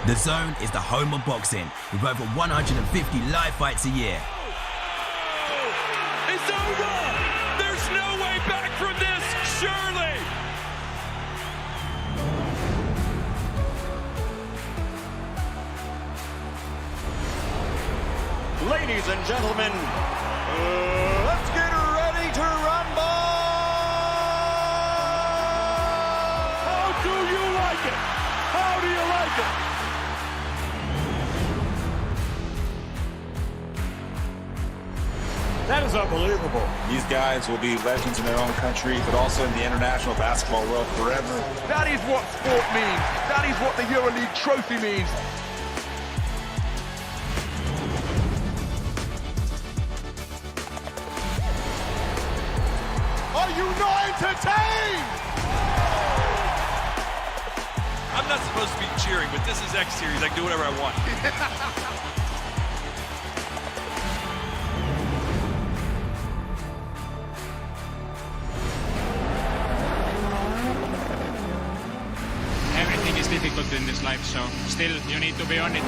DAZN is the home of boxing, with over 150 live fights a year. It's over! There's no way back from this, surely! Ladies and gentlemen, let's get ready to rumble! How do you like it? How do you like it? That is unbelievable. These guys will be legends in their own country, but also in the international basketball world forever. That is what sport means. That is what the EuroLeague trophy means. Are you not entertained? I'm not supposed to be cheering, but this is X Series. I can do whatever I want. Everything is difficult in this life, so still you need to be on it.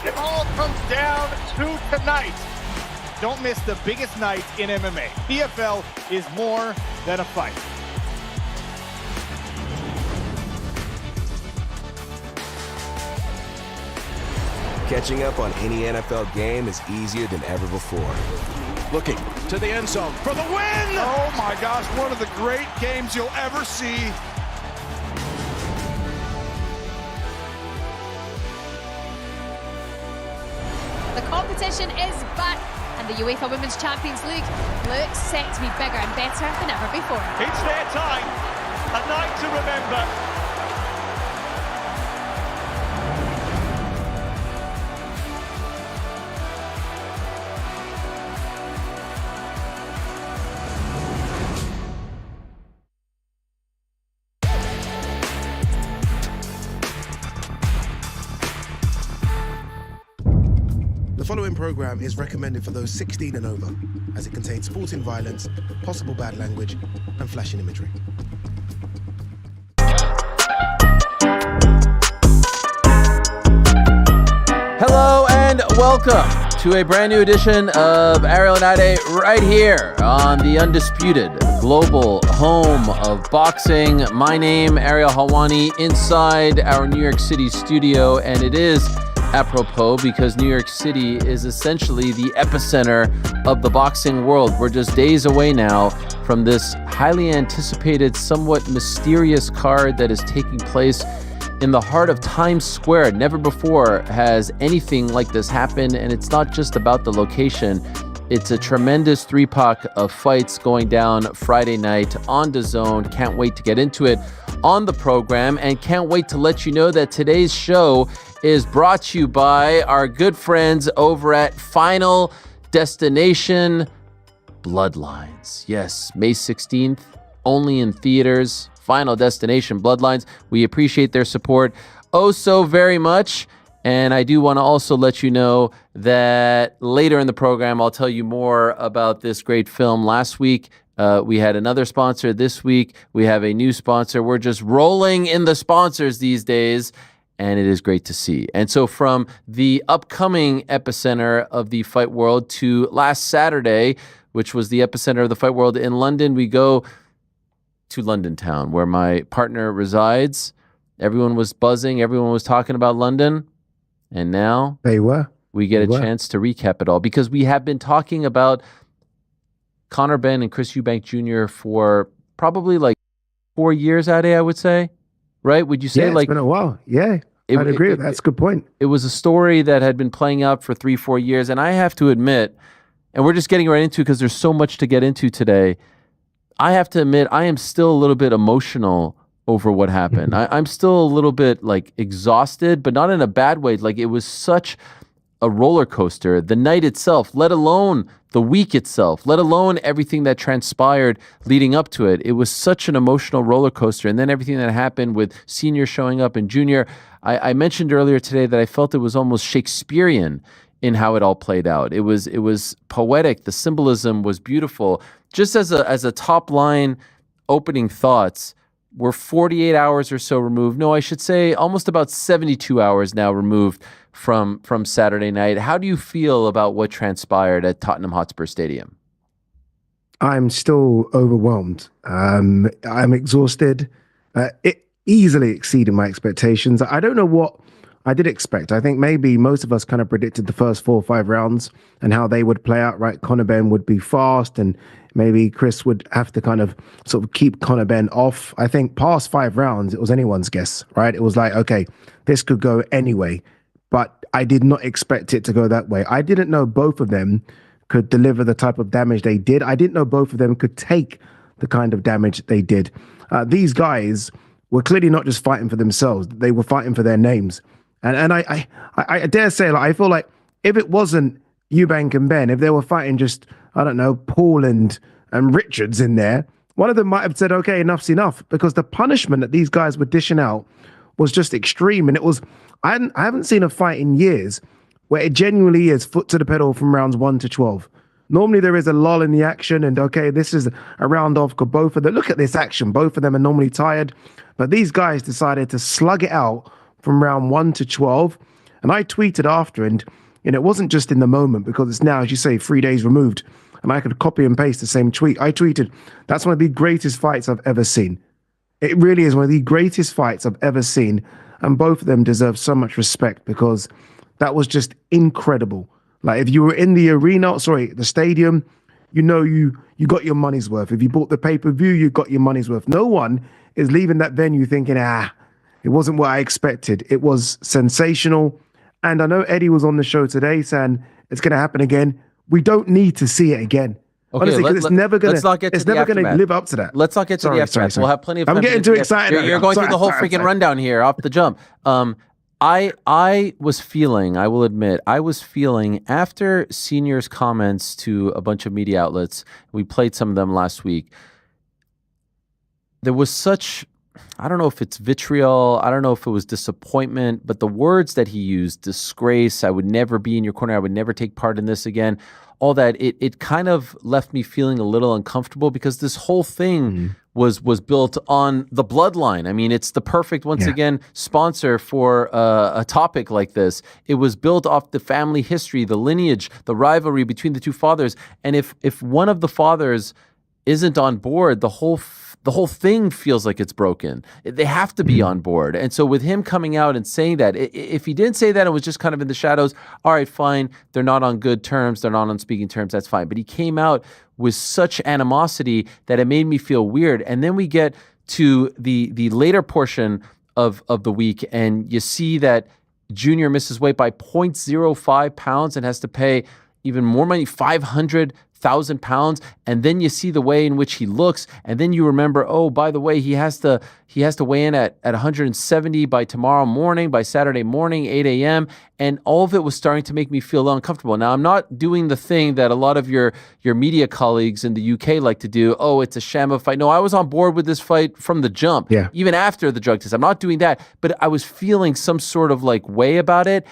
It all comes down to tonight. Don't miss the biggest night in MMA. PFL is more than a fight. Catching up on any NFL game is easier than ever before. Looking to the end zone for the win! Oh my gosh, one of the great games you'll ever see. The competition is back, and the UEFA Women's Champions League looks set to be bigger and better than ever before. It's their time, a night to remember. The following program is recommended for those 16 and over, as it contains sporting violence, possible bad language, and flashing imagery. Hello and welcome to a brand new edition of Ariel and Ade right here on the undisputed global home of boxing. My name, Ariel Helwani, inside our New York City studio, and it is apropos because New York City is essentially the epicenter of the boxing world. We're just days away now from this highly anticipated, somewhat mysterious card that is taking place in the heart of Times Square. Never before has anything like this happened, and it's not just about the location. It's a tremendous three-pack of fights going down Friday night on DAZN. Can't wait to get into it on the program, and can't wait to let you know that today's show is brought to you by our good friends over at Final Destination Bloodlines. Yes, May 16th, only in theaters. Final Destination Bloodlines. We appreciate their support oh so very much. And I do want to also let you know that later in the program, I'll tell you more about this great film. Last week, we had another sponsor. This week, we have a new sponsor. We're just rolling in the sponsors these days, and it is great to see. And so from the upcoming epicenter of the fight world to last Saturday, which was the epicenter of the fight world in London, we go to London town, where my partner resides. Everyone was buzzing. Everyone was talking about London. And now we get a chance to recap it all, because we have been talking about Conor Benn and Chris Eubank Jr. for probably like 4 years, Ade, I would say. Right? Would you say? It's been a while. Yeah, I'd agree. That's a good point. It was a story that had been playing out for 3-4 years. And I have to admit, and we're just getting right into it because there's so much to get into today, I have to admit, I am still a little bit emotional over what happened. I'm still a little bit like exhausted, but not in a bad way. Like, it was such a roller coaster. The night itself, let alone the week itself, let alone everything that transpired leading up to it. It was such an emotional roller coaster. And then everything that happened with senior showing up and junior. I mentioned earlier today that I felt it was almost Shakespearean in how it all played out. It was poetic. The symbolism was beautiful. Just as a top line opening thoughts, we're 48 hours or so removed. No, I should say almost about 72 hours now removed from Saturday night. How do you feel about what transpired at Tottenham Hotspur Stadium? I'm still overwhelmed. I'm exhausted. It easily exceeded my expectations. I don't know what I did expect. I think maybe most of us kind of predicted the first 4 or 5 rounds and how they would play out, right? Conor Benn would be fast and maybe Chris would have to kind of sort of keep Conor Benn off. I think past 5 rounds, it was anyone's guess, right? It was like, okay, this could go anyway, but I did not expect it to go that way. I didn't know both of them could deliver the type of damage they did. I didn't know both of them could take the kind of damage they did. These guys were clearly not just fighting for themselves. They were fighting for their names. And I dare say, like, I feel like if it wasn't Eubank and Ben, if they were fighting just, I don't know, Paul and Richards in there, one of them might have said, okay, enough's enough, because the punishment that these guys were dishing out was just extreme. And it was, I haven't seen a fight in years where it genuinely is foot to the pedal from rounds 1 to 12. Normally there is a lull in the action and, okay, this is a round off because both of them, look at this action, both of them are normally tired. But these guys decided to slug it out from round 1 to 12. And I tweeted after, and it wasn't just in the moment, because it's now, as you say, 3 days removed. And I could copy and paste the same tweet. I tweeted, that's one of the greatest fights I've ever seen. It really is one of the greatest fights I've ever seen. And both of them deserve so much respect, because that was just incredible. Like, if you were in the arena, the stadium, you got your money's worth. If you bought the pay-per-view, you got your money's worth. No one is leaving that venue thinking, it wasn't what I expected. It was sensational. And I know Eddie was on the show today saying it's going to happen again. We don't need to see it again. Okay, honestly, it's never going to live up to that. Let's not get to the aftermath. We'll have plenty of time. I'm getting too excited. You're going through the whole freaking rundown here off the jump. I was feeling, I will admit, after Senior's comments to a bunch of media outlets, we played some of them last week, there was such, I don't know if it's vitriol, I don't know if it was disappointment, but the words that he used, disgrace, I would never be in your corner, I would never take part in this again, all that, it kind of left me feeling a little uncomfortable, because this whole thing was built on the bloodline. I mean, it's the perfect, once again, sponsor for a topic like this. It was built off the family history, the lineage, the rivalry between the two fathers. And if one of the fathers isn't on board, the whole thing feels like it's broken. They have to be on board. And so with him coming out and saying that, if he didn't say that, it was just kind of in the shadows, all right, fine, they're not on good terms, they're not on speaking terms, that's fine. But he came out with such animosity that it made me feel weird. And then we get to the later portion of the week, and you see that Junior misses weight by 0.05 pounds and has to pay even more money, 500,000 pounds, and then you see the way in which he looks, and then you remember, oh, by the way, he has to weigh in at 170 by tomorrow morning, by Saturday morning, 8 a.m., and all of it was starting to make me feel uncomfortable. Now, I'm not doing the thing that a lot of your media colleagues in the UK like to do, oh, it's a sham of fight. No, I was on board with this fight from the jump, even after the drug test. I'm not doing that, but I was feeling some sort of like way about it.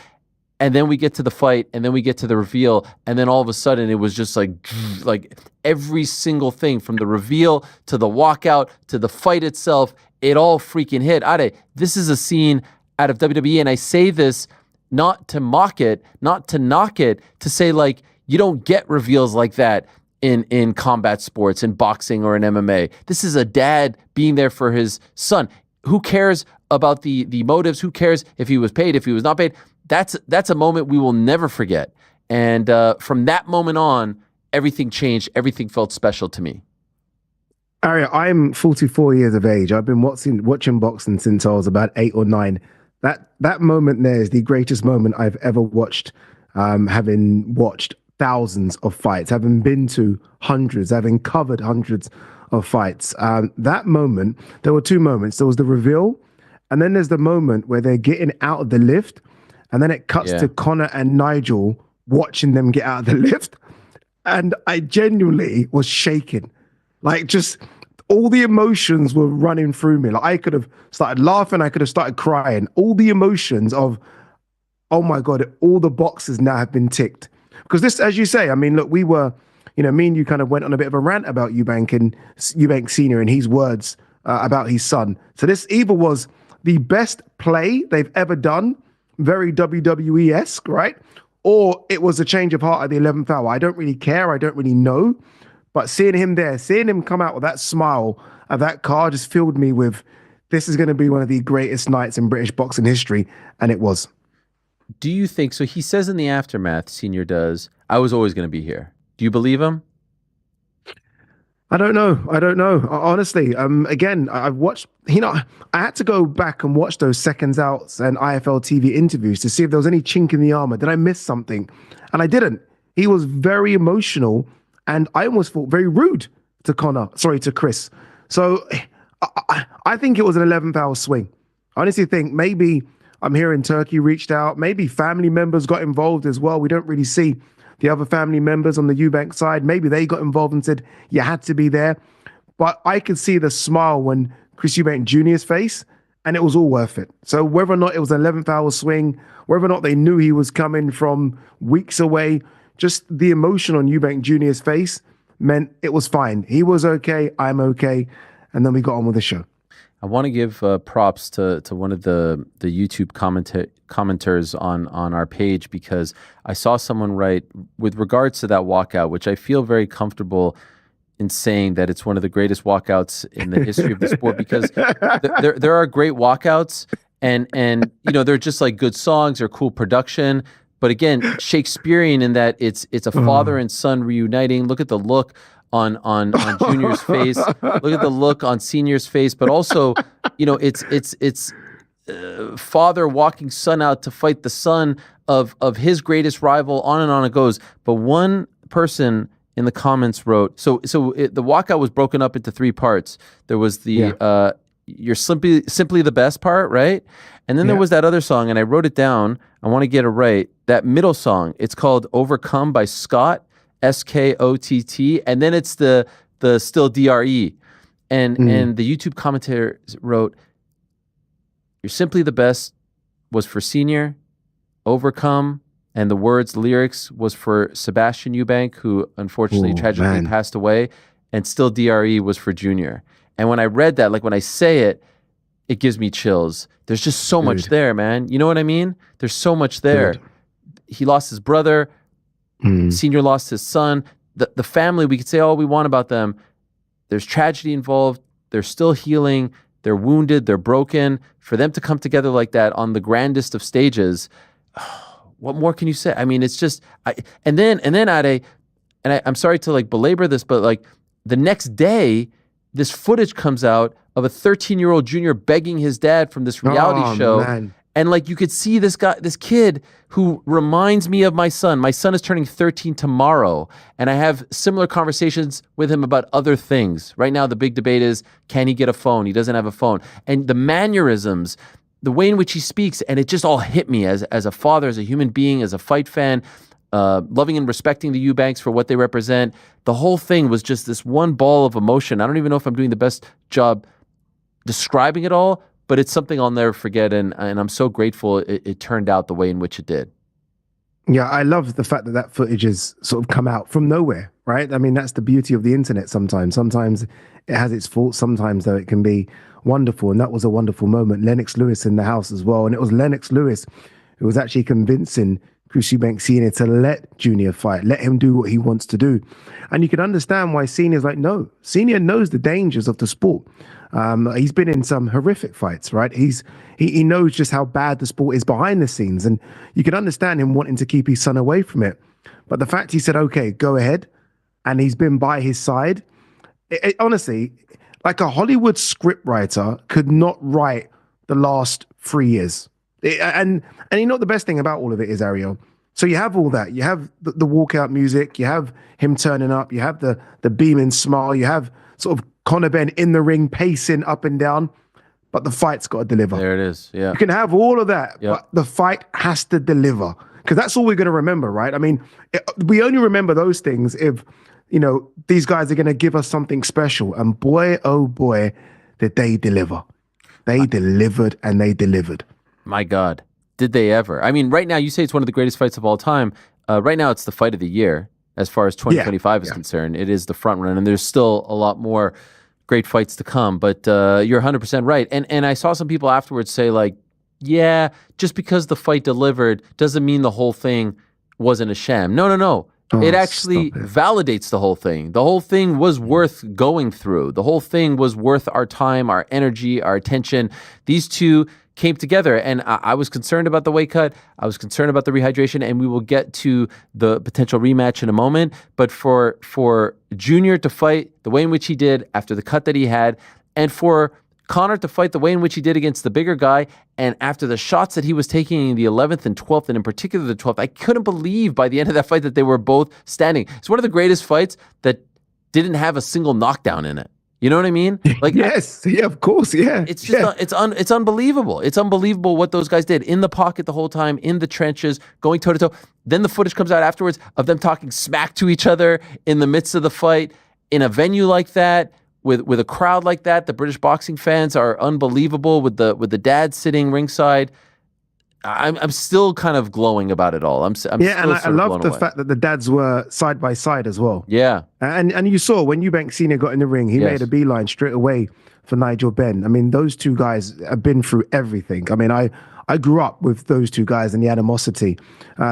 And then we get to the fight, and then we get to the reveal, and then all of a sudden it was just like every single thing from the reveal to the walkout to the fight itself, it all freaking hit. Ade, this is a scene out of WWE, and I say this not to mock it, not to knock it, to say like you don't get reveals like that in combat sports, in boxing or in MMA. This is a dad being there for his son. Who cares about the motives? Who cares if he was paid, if he was not paid? That's a moment we will never forget. And from that moment on, everything changed. Everything felt special to me. Ariel, I'm 44 years of age. I've been watching boxing since I was about 8 or 9. That moment there is the greatest moment I've ever watched, having watched thousands of fights, having been to hundreds, having covered hundreds of fights. That moment, there were two moments. There was the reveal, and then there's the moment where they're getting out of the lift, And then it cuts to Connor and Nigel watching them get out of the lift. And I genuinely was shaking. Like, just all the emotions were running through me. Like, I could have started laughing. I could have started crying. All the emotions of, oh my God, all the boxes now have been ticked. Because this, as you say, I mean, look, we were, you know, me and you kind of went on a bit of a rant about Eubank Sr. and his words about his son. So this either was the best play they've ever done, very WWE-esque, right? Or it was a change of heart at the 11th hour. I don't really care. I don't really know. But seeing him there, seeing him come out with that smile of that car just filled me with, this is going to be one of the greatest nights in British boxing history. And it was. Do you think, so he says in the aftermath, Senior does, I was always going to be here. Do you believe him? I don't know. Honestly, again, I've watched, you know, I had to go back and watch those seconds outs and IFL TV interviews to see if there was any chink in the armor. Did I miss something? And I didn't. He was very emotional, and I almost felt very rude to Chris. So I think it was an 11th hour swing. I honestly think maybe I'm hearing Turkey reached out. Maybe family members got involved as well. We don't really see the other family members on the Eubank side. Maybe they got involved and said, you had to be there. But I could see the smile when Chris Eubank Jr.'s face, and it was all worth it. So whether or not it was an 11th hour swing, whether or not they knew he was coming from weeks away, just the emotion on Eubank Jr.'s face meant it was fine. He was okay, I'm okay. And then we got on with the show. I want to give props to one of the YouTube commenters on our page, because I saw someone write with regards to that walkout, which I feel very comfortable in saying that it's one of the greatest walkouts in the history of the sport, because there are great walkouts and you know, they're just like good songs or cool production. But again, Shakespearean in that it's a father and son reuniting. Look at the look on Junior's face. Look at the look on Senior's face. But also, you know, it's father walking son out to fight the son of his greatest rival. On and on it goes. But one person in the comments wrote, the walkout was broken up into three parts. There was the you're simply the best part, right? And then there was that other song, and I wrote it down. I want to get it right. That middle song, it's called Overcome by Scott, Skott, and then it's the still DRE. And the YouTube commentator wrote, You're Simply the Best was for Senior, Overcome, and the lyrics was for Sebastian Eubank, who unfortunately tragically passed away, and still DRE was for Junior. And when I read that, like when I say it, it gives me chills. There's just so much there, man. You know what I mean? There's so much there. He lost his brother. Senior lost his son. The family, we could say all we want about them. There's tragedy involved. They're still healing. They're wounded. They're broken. For them to come together like that on the grandest of stages, what more can you say? I mean, it's just, and then Ade, and I'm sorry to like belabor this, but like the next day, this footage comes out of a 13-year-old Junior begging his dad from this reality show. Man. And like you could see this kid who reminds me of my son. My son is turning 13 tomorrow, and I have similar conversations with him about other things. Right now, the big debate is, can he get a phone? He doesn't have a phone. And the mannerisms, the way in which he speaks, and it just all hit me as a father, as a human being, as a fight fan, loving and respecting the Eubanks for what they represent. The whole thing was just this one ball of emotion. I don't even know if I'm doing the best job describing it all, but it's something I'll never forget, and I'm so grateful it turned out the way in which it did. Yeah, I love the fact that footage has sort of come out from nowhere, right? I mean, that's the beauty of the internet sometimes. Sometimes it has its faults. Sometimes, though, it can be wonderful, and that was a wonderful moment. Lennox Lewis in the house as well, and it was Lennox Lewis who was actually convincing Chris Eubank Sr. to let Junior fight, let him do what he wants to do. And you can understand why Senior's like, no. Senior knows the dangers of the sport. He's been in some horrific fights, right? He knows just how bad the sport is behind the scenes, and you can understand him wanting to keep his son away from it. But the fact he said, okay, go ahead, and he's been by his side, honestly, like a Hollywood scriptwriter could not write the last 3 years. And you know what the best thing about all of it is, Ariel? So you have all that. You have the walkout music. You have him turning up. You have the beaming smile. You have sort of Conor Benn in the ring pacing up and down. but the fight's got to deliver. There it is. Yeah. You can have all of that, Yep. but the fight has to deliver, because that's all we're going to remember, right? I mean, we only remember those things if, these guys are going to give us something special. And boy, oh boy, did they deliver. They delivered, and they delivered. My God, did they ever? I mean, right now, you say it's one of the greatest fights of all time. Right now, it's the fight of the year as far as 2025 is concerned. It is the front run, and there's still a lot more great fights to come. But you're 100% right. And I saw some people afterwards say, like, yeah, just because the fight delivered doesn't mean the whole thing wasn't a sham. No. It actually validates the whole thing. The whole thing was worth going through. The whole thing was worth our time, our energy, our attention. These two came together, and I was concerned about the weight cut. I was concerned about the rehydration, and we will get to the potential rematch in a moment. But for Junior to fight the way in which he did after the cut that he had, and for Conor to fight the way in which he did against the bigger guy, and after the shots that he was taking in the 11th and 12th, and in particular the 12th, I couldn't believe by the end of that fight that they were both standing. It's one of the greatest fights that didn't have a single knockdown in it. You know what I mean? Like, yes, yeah, of course, yeah. It's just it's unbelievable. It's unbelievable what those guys did in the pocket the whole time, in the trenches, going toe to toe. Then the footage comes out afterwards of them talking smack to each other in the midst of the fight in a venue like that. With a crowd like that. The British boxing fans are unbelievable with the dad sitting ringside. I'm still kind of glowing about it all. I love the fact that the dads were side by side as well. Yeah. And you saw when Eubank Sr. got in the ring, he made a beeline straight away for Nigel Benn. I mean, those two guys have been through everything. I mean, I grew up with those two guys and the animosity.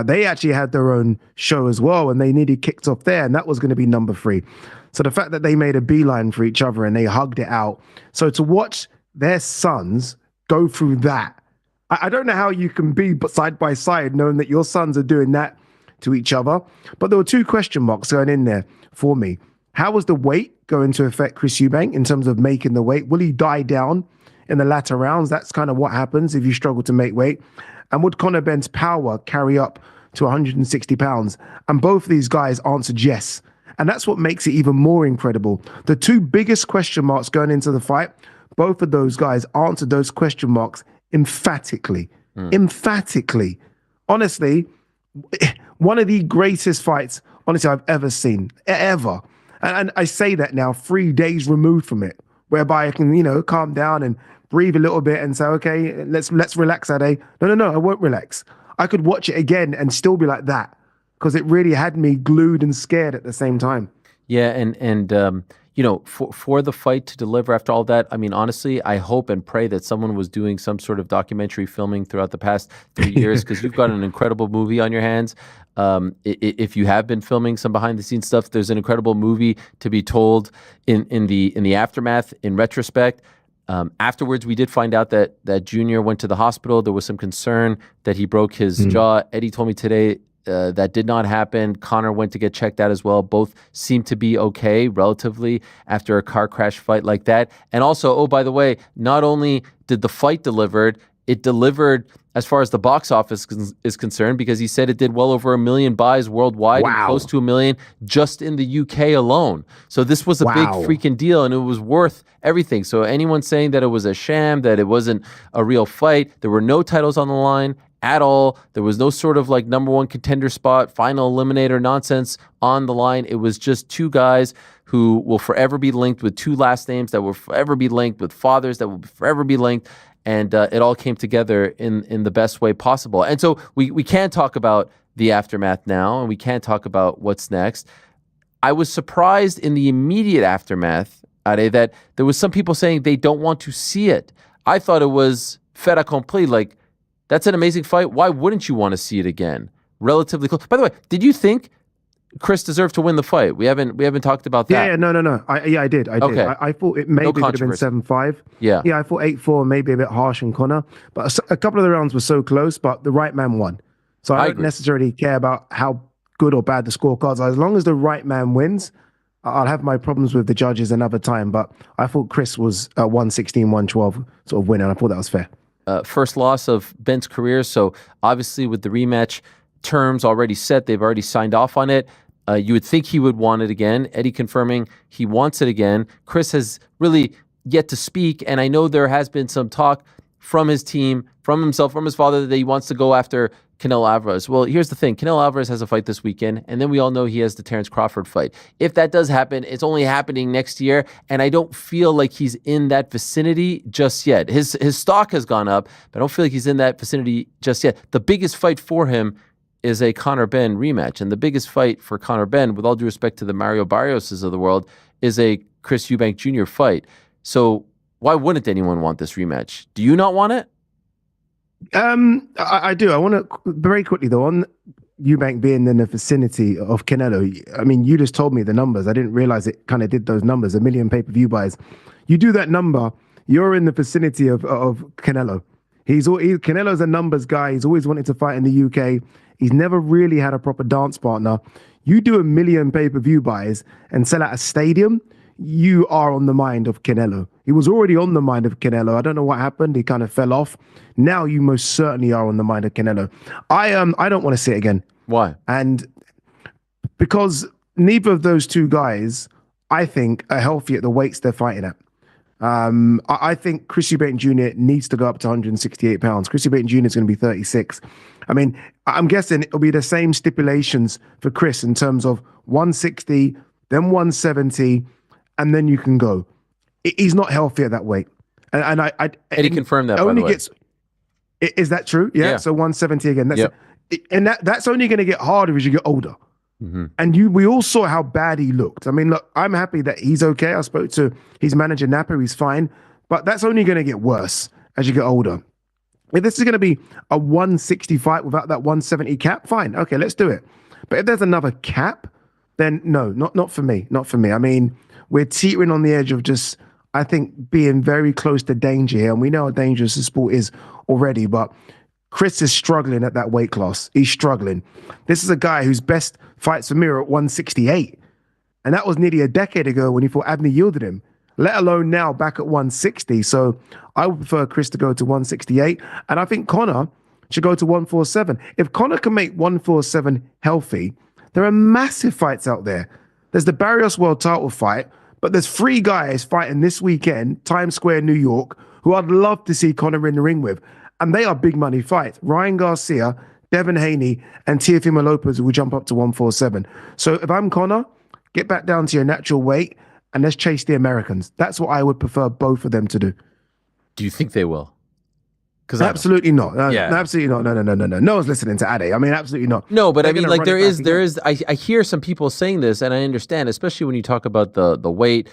They actually had their own show as well, and they nearly kicked off there, and that was going to be number 3. So the fact that they made a beeline for each other and they hugged it out. So to watch their sons go through that, I don't know how you can be side by side knowing that your sons are doing that to each other. But there were 2 question marks going in there for me. How was the weight going to affect Chris Eubank in terms of making the weight? Will he die down in the latter rounds? That's kind of what happens if you struggle to make weight. And would Conor Benn's power carry up to 160 pounds? And both of these guys answered yes. And that's what makes it even more incredible. The 2 biggest question marks going into the fight, both of those guys answered those question marks emphatically. Emphatically. Honestly, one of the greatest fights, honestly, I've ever seen. Ever. And I say that now 3 days removed from it, whereby I can, calm down and breathe a little bit and say, okay, let's relax that day. No, I won't relax. I could watch it again and still be like that, because it really had me glued and scared at the same time. Yeah, and for the fight to deliver after all that, I mean, honestly, I hope and pray that someone was doing some sort of documentary filming throughout the past 3 years, because you've got an incredible movie on your hands. If you have been filming some behind-the-scenes stuff, there's an incredible movie to be told in the aftermath, in retrospect. Afterwards, we did find out that Junior went to the hospital. There was some concern that he broke his jaw. Eddie told me today that did not happen. Conor went to get checked out as well. Both seemed to be okay, relatively, after a car crash fight like that. And also, oh, by the way, not only did the fight it delivered as far as the box office is concerned, because he said it did well over 1 million buys worldwide, and close to 1 million just in the UK alone. So this was a big freaking deal, and it was worth everything. So anyone saying that it was a sham, that it wasn't a real fight, there were no titles on the line at all. There was no sort of like number 1 contender spot, final eliminator nonsense on the line. It was just 2 guys who will forever be linked with 2 last names, that will forever be linked with fathers, that will forever be linked. And it all came together in the best way possible. And so we can't talk about the aftermath now, and we can't talk about what's next. I was surprised in the immediate aftermath, Ade, that there was some people saying they don't want to see it. I thought it was fait accompli, like, that's an amazing fight. Why wouldn't you want to see it again? Relatively close. By the way, did you think Chris deserved to win the fight? We haven't talked about that. Yeah, no. I did. Okay. I thought it maybe could have been 7-5. Yeah. I thought 8-4 maybe a bit harsh on Conor, but a couple of the rounds were so close, but the right man won. So I don't necessarily care about how good or bad the scorecards are. As long as the right man wins, I'll have my problems with the judges another time. But I thought Chris was a 116, 112 sort of winner, and I thought that was fair. First loss of Ben's career. So obviously with the rematch terms already set, they've already signed off on it. You would think he would want it again. Eddie confirming he wants it again. Chris has really yet to speak, and I know there has been some talk from his team, from himself, from his father, that he wants to go after Canelo Alvarez. Well, here's the thing. Canelo Alvarez has a fight this weekend, and then we all know he has the Terence Crawford fight. If that does happen, it's only happening next year, and I don't feel like he's in that vicinity just yet. His stock has gone up, but I don't feel like he's in that vicinity just yet. The biggest fight for him is a Conor Benn rematch, and the biggest fight for Conor Benn, with all due respect to the Mario Barrioses of the world, is a Chris Eubank Jr. fight. So why wouldn't anyone want this rematch? Do you not want it? I do. I want to very quickly though, on Eubank being in the vicinity of Canelo. I mean, you just told me the numbers. I didn't realize it kind of did those numbers. 1 million pay-per-view buys. You do that number, you're in the vicinity of Canelo. Canelo's a numbers guy. He's always wanted to fight in the UK. He's never really had a proper dance partner. You do 1 million pay-per-view buys and sell out a stadium, you are on the mind of Canelo. He was already on the mind of Canelo. I don't know what happened. He kind of fell off. Now you most certainly are on the mind of Canelo. I don't want to see it again. Why? And because neither of those two guys, I think, are healthy at the weights they're fighting at. I think Chris Eubank Jr. needs to go up to 168 pounds. Chris Eubank Jr. is going to be 36. I mean, I'm guessing it'll be the same stipulations for Chris in terms of 160, then 170, and then you can go. He's not healthy at that weight. And he confirmed that, by the way. Is that true? Yeah. So 170 again. That's only going to get harder as you get older. Mm-hmm. And we all saw how bad he looked. I mean, look, I'm happy that he's okay. I spoke to his manager, Napa. He's fine. But that's only going to get worse as you get older. If this is going to be a 160 fight without that 170 cap, fine. Okay, let's do it. But if there's another cap, then no, not for me. Not for me. I mean, we're teetering on the edge of just, I think, being very close to danger here. And we know how dangerous the sport is already. But Chris is struggling at that weight class. He's struggling. This is a guy whose best fights for me are at 168. And that was nearly a decade ago when he fought Abney yielded him, let alone now back at 160. So I would prefer Chris to go to 168. And I think Conor should go to 147. If Conor can make 147 healthy, there are massive fights out there. There's the Barrios World title fight, but there's 3 guys fighting this weekend, Times Square, New York, who I'd love to see Conor in the ring with. And they are big money fights. Ryan Garcia, Devin Haney, and Teofimo Lopez, who will jump up to 147. So if I'm Conor, get back down to your natural weight and let's chase the Americans. That's what I would prefer both of them to do. Do you think they will? Absolutely not. Absolutely not. No. No one's listening to Ade. I mean, absolutely not. No, but I mean, like there is. I hear some people saying this, and I understand, especially when you talk about the weight,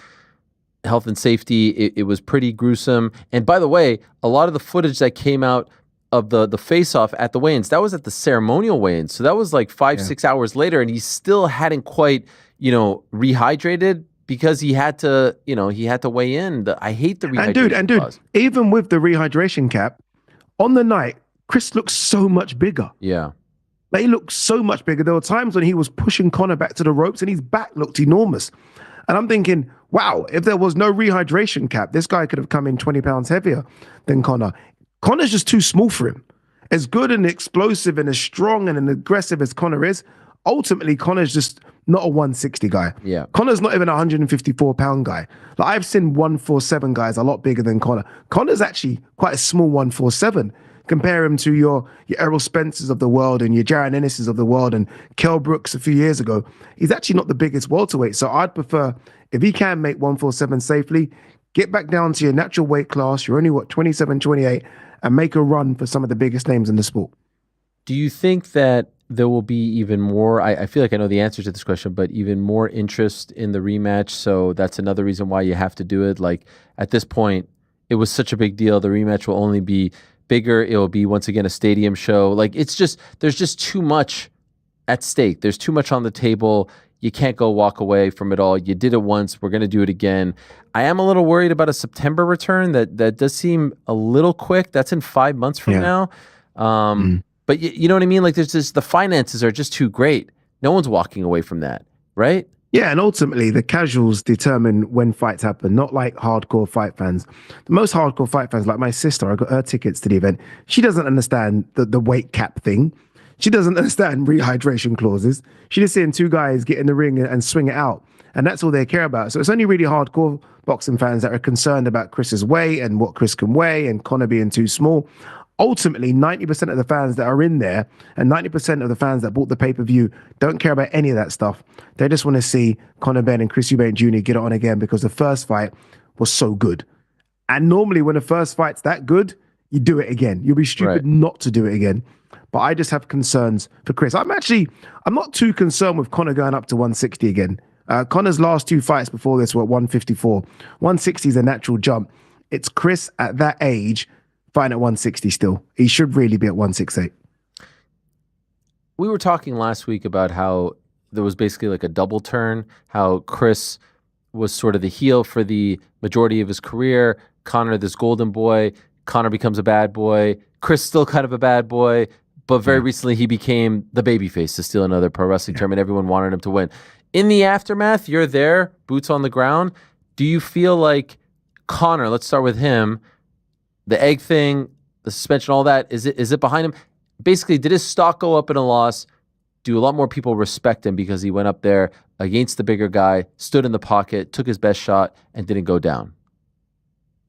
health and safety. It was pretty gruesome. And by the way, a lot of the footage that came out of the face-off at the weigh-ins, that was at the ceremonial weigh-ins. So that was like 5-6 hours later, and he still hadn't quite, rehydrated because he had to weigh in. I hate the rehydration. And dude, even with the rehydration cap, on the night, Chris looked so much bigger. Yeah. Like, he looked so much bigger. There were times when he was pushing Conor back to the ropes and his back looked enormous. And I'm thinking, wow, if there was no rehydration cap, this guy could have come in 20 pounds heavier than Conor. Conor's just too small for him. As good and explosive and as strong and aggressive as Conor is, ultimately Conor's just not a 160 guy. Yeah. Conor's not even a 154-pound guy. Like, I've seen 147 guys a lot bigger than Conor. Conor's actually quite a small 147. Compare him to your Errol Spencers of the world and your Jaron Ennis's of the world and Kell Brooks a few years ago. He's actually not the biggest welterweight. So I'd prefer, if he can make 147 safely, get back down to your natural weight class. You're only, 27, 28, and make a run for some of the biggest names in the sport. Do you think that there will be even more, I feel like I know the answer to this question, but even more interest in the rematch? So that's another reason why you have to do it. Like, at this point, it was such a big deal. The rematch will only be bigger. It will be, once again, a stadium show. Like, there's just too much at stake. There's too much on the table. You can't go walk away from it all. You did it once. We're going to do it again. I am a little worried about a September return. That does seem a little quick. That's in 5 months from now. But you know what I mean? Like, there's just, the finances are just too great. No one's walking away from that, right? Yeah, and ultimately the casuals determine when fights happen, not like hardcore fight fans. The most hardcore fight fans, like my sister, I got her tickets to the event. She doesn't understand the weight cap thing. She doesn't understand rehydration clauses. She's just seeing two guys get in the ring and swing it out. And that's all they care about. So it's only really hardcore boxing fans that are concerned about Chris's weight and what Chris can weigh and Conor being too small. Ultimately, 90% of the fans that are in there and 90% of the fans that bought the pay-per-view don't care about any of that stuff. They just want to see Conor Benn and Chris Eubank Jr. get it on again because the first fight was so good. And normally when the first fight's that good, you do it again. You'll be stupid not to do it again. But I just have concerns for Chris. I'm not too concerned with Conor going up to 160 again. Conor's last two fights before this were at 154. 160 is a natural jump. It's Chris at that age fighting at 160 still. He should really be at 168. We were talking last week about how there was basically like a double turn, how Chris was sort of the heel for the majority of his career. Conor, this golden boy. Conor becomes a bad boy. Chris still kind of a bad boy. But very recently he became the babyface, to steal another pro wrestling term, and everyone wanted him to win. In the aftermath, you're there, boots on the ground. Do you feel like Conor, let's start with him, the egg thing, the suspension, all that, is it behind him? Basically, did his stock go up in a loss? Do a lot more people respect him because he went up there against the bigger guy, stood in the pocket, took his best shot, and didn't go down?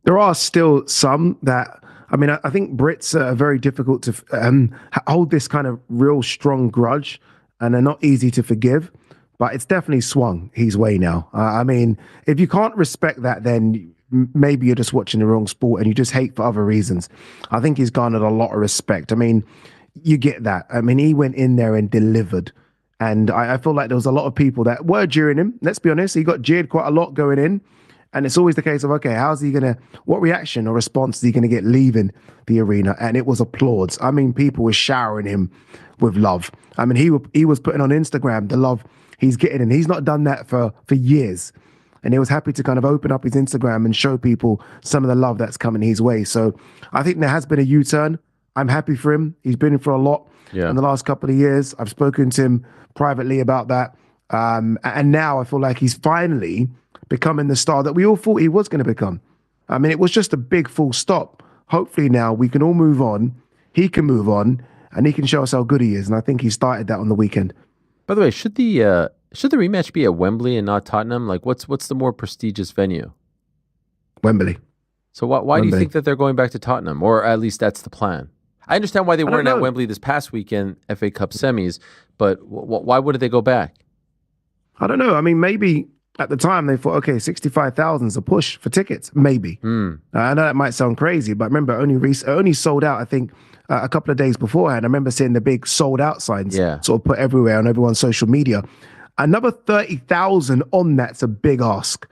There are still some that, I think Brits are very difficult to hold this kind of real strong grudge, and they're not easy to forgive. But it's definitely swung his way now. If you can't respect that, then maybe you're just watching the wrong sport and you just hate for other reasons. I think he's garnered a lot of respect. You get that. He went in there and delivered. And I feel like there was a lot of people that were jeering him. Let's be honest. He got jeered quite a lot going in. And it's always the case of, okay, what reaction or response is he going to get leaving the arena? And it was applauds. People were showering him with love. He was putting on Instagram the love he's getting, and he's not done that for years. And he was happy to kind of open up his Instagram and show people some of the love that's coming his way. So I think there has been a U-turn. I'm happy for him. He's been in for a lot in the last couple of years. I've spoken to him privately about that. And now I feel like he's finally becoming the star that we all thought he was going to become. It was just a big full stop. Hopefully now we can all move on. He can move on, and he can show us how good he is. And I think he started that on the weekend. By the way, should the rematch be at Wembley and not Tottenham? Like, what's the more prestigious venue? Wembley. So why do you think that they're going back to Tottenham, or at least that's the plan? I understand why they weren't at Wembley this past weekend, FA Cup semis, but why wouldn't they go back? I don't know. Maybe at the time they thought, okay, 65,000 is a push for tickets. Maybe. I know that might sound crazy, but remember, only sold out, I think, a couple of days beforehand. I remember seeing the big sold out signs sort of put everywhere on everyone's social media. Another 30,000 on that's a big ask.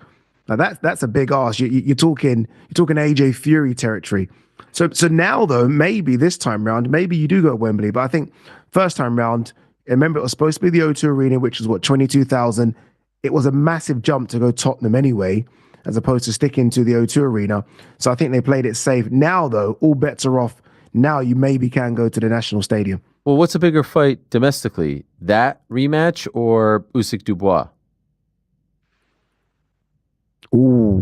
Now that's a big ask. You're talking AJ Fury territory. So now though, maybe this time round, maybe you do go to Wembley. But I think first time round, remember it was supposed to be the O2 Arena, which was 22,000. It was a massive jump to go Tottenham anyway, as opposed to sticking to the O2 Arena. So I think they played it safe. Now though, all bets are off. Now you maybe can go to the National Stadium. Well, what's a bigger fight domestically? That rematch or Usyk Dubois? Ooh.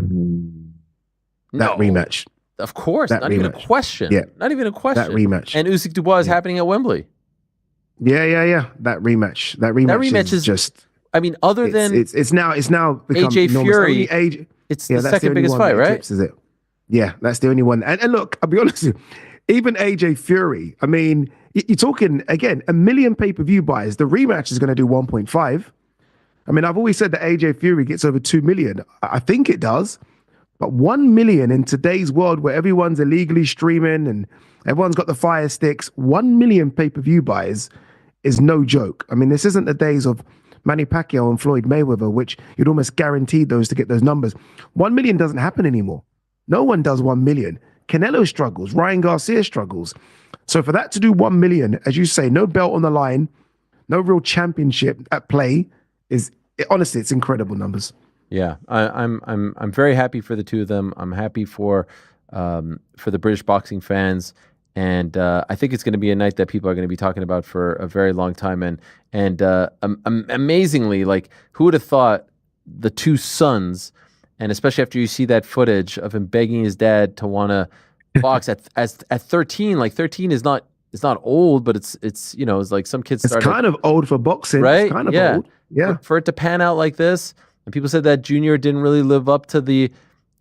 That rematch. Of course. That not rematch. Even a question. Yeah. Not even a question. That rematch. And Usyk Dubois is happening at Wembley. Yeah. That rematch. That rematch is just... other than... It's now become... AJ Fury, it's the second biggest fight, right? Eclipses it. Yeah, that's the only one. And look, I'll be honest with you, even AJ Fury, you're talking, again, 1 million pay-per-view buys. The rematch is going to do 1.5. I've always said that AJ Fury gets over 2 million. I think it does. But 1 million in today's world where everyone's illegally streaming and everyone's got the fire sticks, 1 million pay-per-view buys is no joke. This isn't the days of Manny Pacquiao and Floyd Mayweather, which you'd almost guaranteed those to get those numbers. 1 million doesn't happen anymore. No one does 1 million. Canelo struggles. Ryan Garcia struggles. So for that to do 1 million, as you say, no belt on the line, no real championship at play, honestly, it's incredible numbers. Yeah, I'm very happy for the two of them. I'm happy for the British boxing fans, and I think it's going to be a night that people are going to be talking about for a very long time. And amazingly, like, who would have thought the two sons, and especially after you see that footage of him begging his dad to want to box at 13, like 13 is not it's not old, but it's it's like some kids It's started. kind of old for boxing, right? It's kind of yeah. old. Yeah. For it to pan out like this, and people said that Junior didn't really live up to the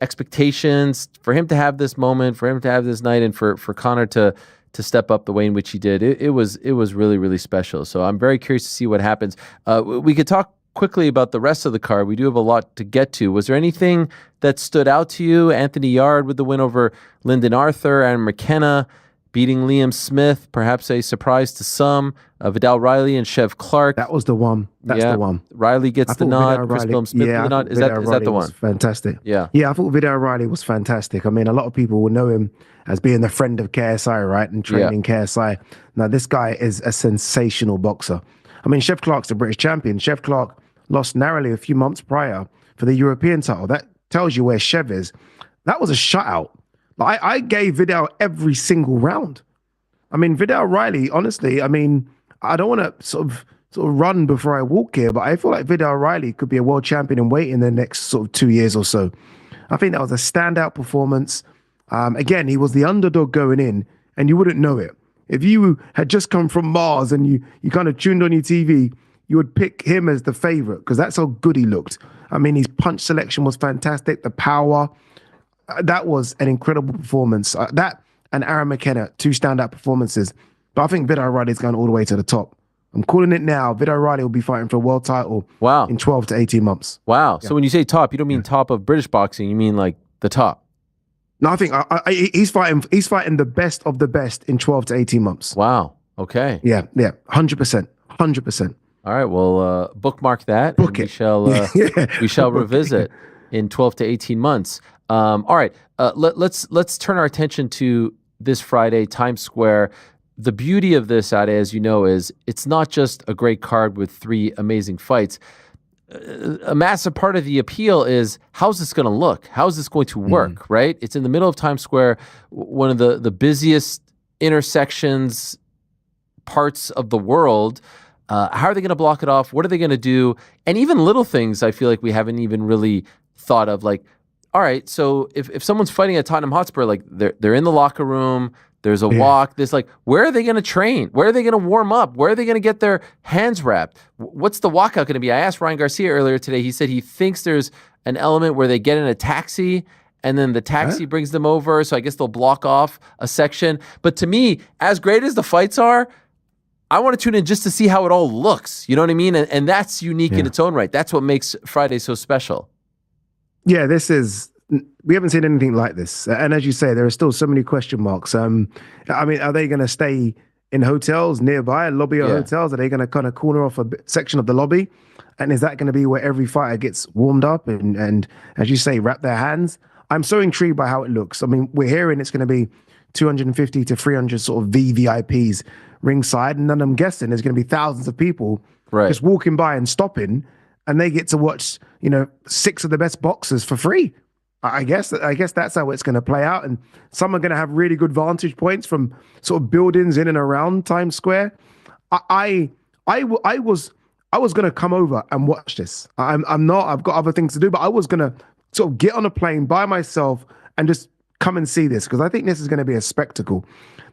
expectations. For him to have this moment, for him to have this night, and for Conor to step up the way in which he did, it was really, really special. So I'm very curious to see what happens. We could talk quickly about the rest of the card. We do have a lot to get to. Was there anything that stood out to you? Anthony Yard with the win over Lyndon Arthur, and McKenna beating Liam Smith, perhaps a surprise to some. Vidal Riley and Chev Clark. That was the one. That's the one. Riley gets the nod. Chris Smith with the nod. Is that the one? Fantastic. Yeah. Yeah, I thought Vidal Riley was fantastic. I mean, a lot of people will know him as being the friend of KSI, right? And training KSI. Now, this guy is a sensational boxer. I mean, Chev Clark's the British champion. Chev Clark lost narrowly a few months prior for the European title. That tells you where Chev is. That was a shutout. I gave Vidal every single round. I mean, Vidal Riley, honestly, I mean, I don't want to sort of run before I walk here, but I feel like Vidal Riley could be a world champion in weight in the next sort of 2 years or so. I think that was a standout performance. Again, he was the underdog going in, and you wouldn't know it. If you had just come from Mars and you kind of tuned on your TV, you would pick him as the favorite because that's how good he looked. I mean, his punch selection was fantastic. The power, that was an incredible performance. That and Aaron McKenna, 2 standout performances. But I think Vidal Riley is going all the way to the top. I'm calling it now. Vidal Riley will be fighting for a world title in 12 to 18 months. Wow. Yeah. So when you say top, you don't mean top of British boxing. You mean like the top. No, I think he's fighting the best of the best in 12 to 18 months. Wow. Okay. Yeah. 100%. 100%. All right. Well, bookmark that. Book it. We shall revisit in 12 to 18 months. All right. Let's turn our attention to this Friday, Times Square. The beauty of this, Ade, as you know, is it's not just a great card with 3 amazing fights. A massive part of the appeal is how's this going to look? How's this going to work, right? It's in the middle of Times Square, one of the busiest intersections parts of the world. How are they going to block it off? What are they going to do? And even little things I feel like we haven't even really thought of, like, all right, so if someone's fighting at Tottenham Hotspur, like they're in the locker room, there's a walk, there's like, where are they going to train? Where are they going to warm up? Where are they going to get their hands wrapped? What's the walkout going to be? I asked Ryan Garcia earlier today. He said he thinks there's an element where they get in a taxi and then the taxi brings them over. So I guess they'll block off a section. But to me, as great as the fights are, I want to tune in just to see how it all looks. You know what I mean? And that's unique in its own right. That's what makes Friday so special. Yeah, we haven't seen anything like this. And as you say, there are still so many question marks. I mean, are they going to stay in hotels nearby, lobby of hotels? Are they going to kind of corner off a section of the lobby? And is that going to be where every fighter gets warmed up and, as you say, wrap their hands? I'm so intrigued by how it looks. I mean, we're hearing it's going to be 250 to 300 sort of VVIPs ringside. And then I'm guessing there's going to be thousands of people just walking by and stopping, and they get to watch, 6 of the best boxers for free. I guess that's how it's going to play out. And some are going to have really good vantage points from sort of buildings in and around Times Square. I was going to come over and watch this. I'm not. I've got other things to do, but I was going to sort of get on a plane by myself and just come and see this because I think this is going to be a spectacle.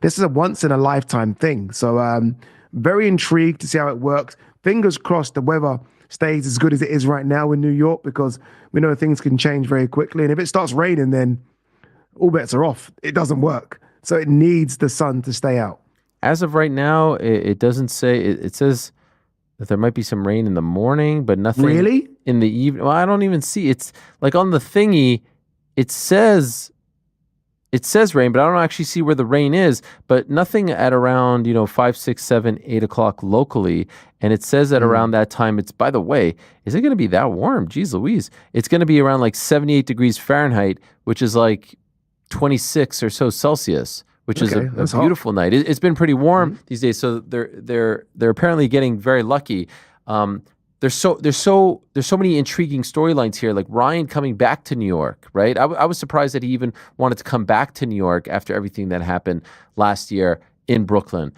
This is a once in a lifetime thing. So very intrigued to see how it works. Fingers crossed the weather stays as good as it is right now in New York, because we know things can change very quickly. And if it starts raining, then all bets are off. It doesn't work. So it needs the sun to stay out. As of right now, it doesn't say, it says that there might be some rain in the morning, but nothing really in the evening. Well, I don't even see. It's like on the thingy, it says rain, but I don't actually see where the rain is, but nothing at around, 5, 6, 7, 8 o'clock locally. And it says that around that time, it's, by the way, is it going to be that warm? Jeez Louise. It's going to be around like 78 degrees Fahrenheit, which is like 26 or so Celsius, which is a beautiful night. It's been pretty warm these days. So they're apparently getting very lucky. There's so many intriguing storylines here, like Ryan coming back to New York, right? I was surprised that he even wanted to come back to New York after everything that happened last year in Brooklyn.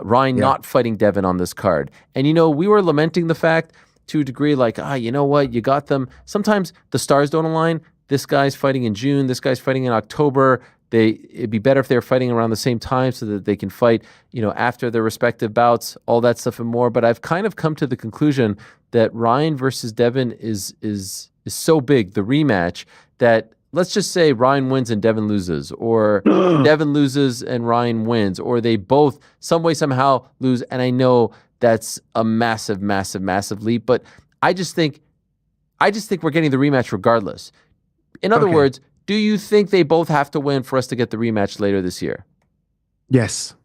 Ryan not fighting Devin on this card. And, we were lamenting the fact to a degree, like, you know what? You got them. Sometimes the stars don't align. This guy's fighting in June. This guy's fighting in October. it'd be better if they're fighting around the same time so that they can fight, after their respective bouts, all that stuff and more. But I've kind of come to the conclusion that Ryan versus Devin is so big, the rematch, that let's just say Ryan wins and Devin loses, or Devin loses and Ryan wins, or they both some way, somehow lose. And I know that's a massive, massive, massive leap, but I just think we're getting the rematch regardless. In other words, do you think they both have to win for us to get the rematch later this year? Yes.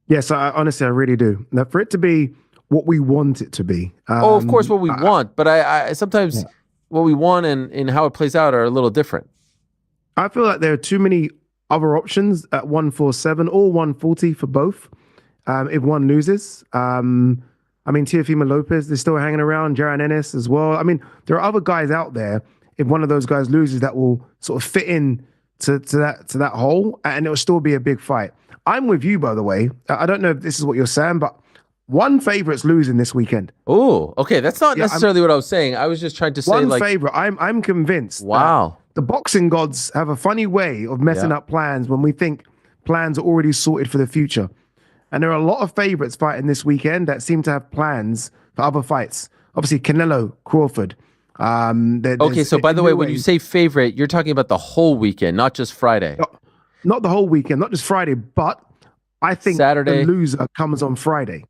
Yes, honestly, I really do. Now, for it to be what we want it to be. Of course, what we want, but I sometimes what we want and how it plays out are a little different. I feel like there are too many other options at 147 or 140 for both. If one loses, Teofimo Lopez is still hanging around, Jaron Ennis as well. I mean, there are other guys out there. If one of those guys loses, that will sort of fit in to that hole, and it will still be a big fight. I'm with you, by the way. I don't know if this is what you're saying, but one favorite's losing this weekend. Oh, okay. That's not necessarily what I was saying. I was just trying to say one favorite. I'm convinced. Wow. The boxing gods have a funny way of messing up plans when we think plans are already sorted for the future. And there are a lot of favorites fighting this weekend that seem to have plans for other fights. Obviously, Canelo, Crawford. Okay, so by the way, when you say favorite, you're talking about the whole weekend, not just Friday. Not the whole weekend, not just Friday, but I think Saturday. The loser comes on Friday.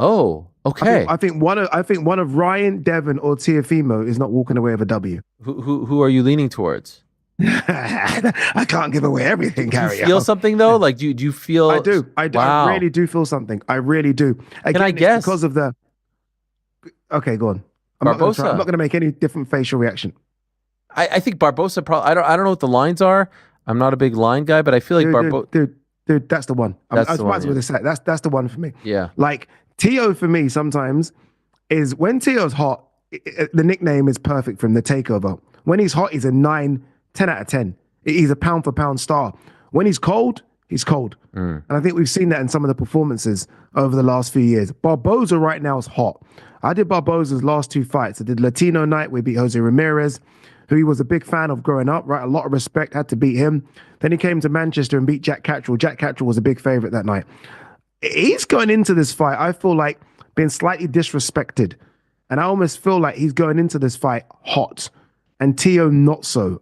Oh, okay. I think one of Ryan, Devin, or Teofimo is not walking away with a W. Who are you leaning towards? I can't give away everything, Ariel. Do you feel something though? Like, do you feel? I do. Wow. I really do feel something. I really do. Again, Can I guess? Because of the. Okay, go on. I'm not going to make any different facial reaction. I think Barbosa probably. I don't know what the lines are. I'm not a big line guy, but I feel like Barbosa. Dude, that's the one. That's the one for me. Yeah. Like Tio for me sometimes is when Tio's hot. The nickname is perfect for him. The takeover. When he's hot, he's a 9, 10 out of 10. He's a pound for pound star. When he's cold, he's cold. And I think we've seen that in some of the performances over the last few years. Barbosa right now is hot. I did Barbosa's last 2 fights. I did Latino night. We beat Jose Ramirez, who he was a big fan of growing up, right? A lot of respect, had to beat him. Then he came to Manchester and beat Jack Catterall. Jack Catterall was a big favorite that night. He's going into this fight, I feel like, being slightly disrespected. And I almost feel like he's going into this fight hot. And Tio not so.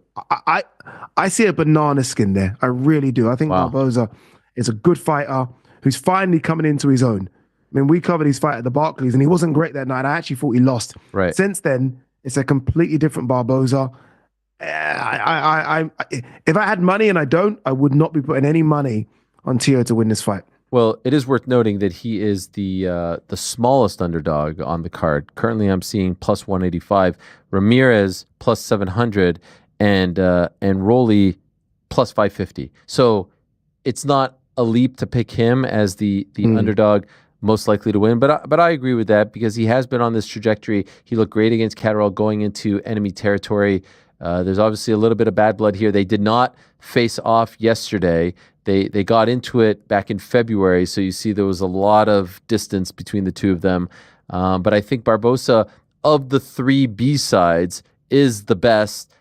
I see a banana skin there. I really do. I think Barbosa is a good fighter who's finally coming into his own. I mean, we covered his fight at the Barclays, and he wasn't great that night. I actually thought he lost. Right. Since then, it's a completely different Barbosa. If I had money, and I don't, I would not be putting any money on Tio to win this fight. Well, it is worth noting that he is the smallest underdog on the card. Currently, I'm seeing plus 185, Ramirez plus 700, and Rolly plus 550. So it's not a leap to pick him as the underdog most likely to win. But I agree with that because he has been on this trajectory. He looked great against Catterall going into enemy territory. There's obviously a little bit of bad blood here. They did not face off yesterday. They got into it back in February, so you see there was a lot of distance between the two of them. But I think Barbosa, of the 3 B-sides, is the best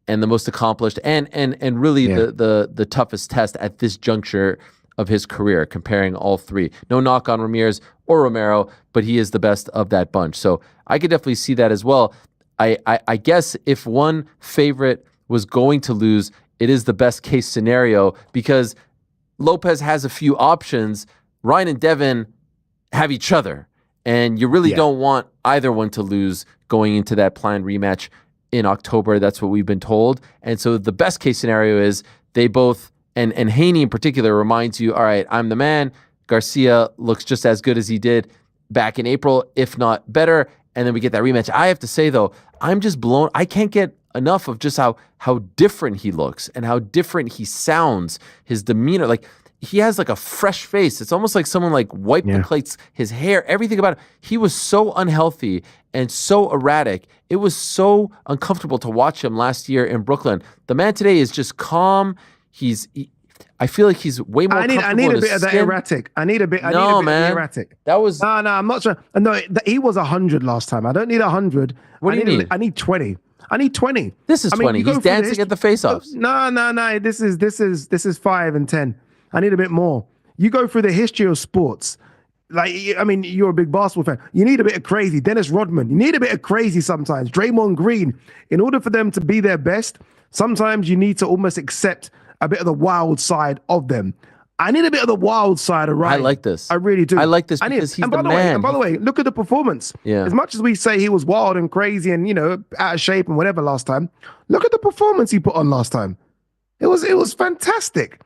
and the most accomplished and really the toughest test at this juncture of his career, comparing all 3. No knock on Ramirez or Romero, but he is the best of that bunch. So I could definitely see that as well. I guess if one favorite was going to lose, it is the best case scenario because Lopez has a few options. Ryan and Devin have each other, and you really don't want either one to lose going into that planned rematch in October. That's what we've been told. And so the best case scenario is they both, and Haney in particular reminds you, all right, I'm the man. Garcia looks just as good as he did back in April, if not better. And then we get that rematch. I have to say, though, I'm just blown. I can't get enough of just how different he looks and how different he sounds, his demeanor. Like, he has like a fresh face. It's almost like someone like wiped the plates, his hair, everything about it. He was so unhealthy and so erratic. It was so uncomfortable to watch him last year in Brooklyn. The man today is just calm. I feel like he's way more comfortable. I need a bit of that erratic. I need a bit of the erratic. That was... No, I'm not sure. No, he was 100 last time. I don't need 100. What do you need? I need 20. I need 20. This is 20. He's dancing at the face-offs. No. This is 5 and 10. I need a bit more. You go through the history of sports. Like, I mean, you're a big basketball fan. You need a bit of crazy. Dennis Rodman. You need a bit of crazy sometimes. Draymond Green. In order for them to be their best, sometimes you need to almost accept a bit of the wild side of them. I need a bit of the wild side of Ryan. I like this. I really do. I like this because he's the man. And by the way, look at the performance. Yeah. As much as we say he was wild and crazy and, out of shape and whatever last time, look at the performance he put on last time. It was fantastic.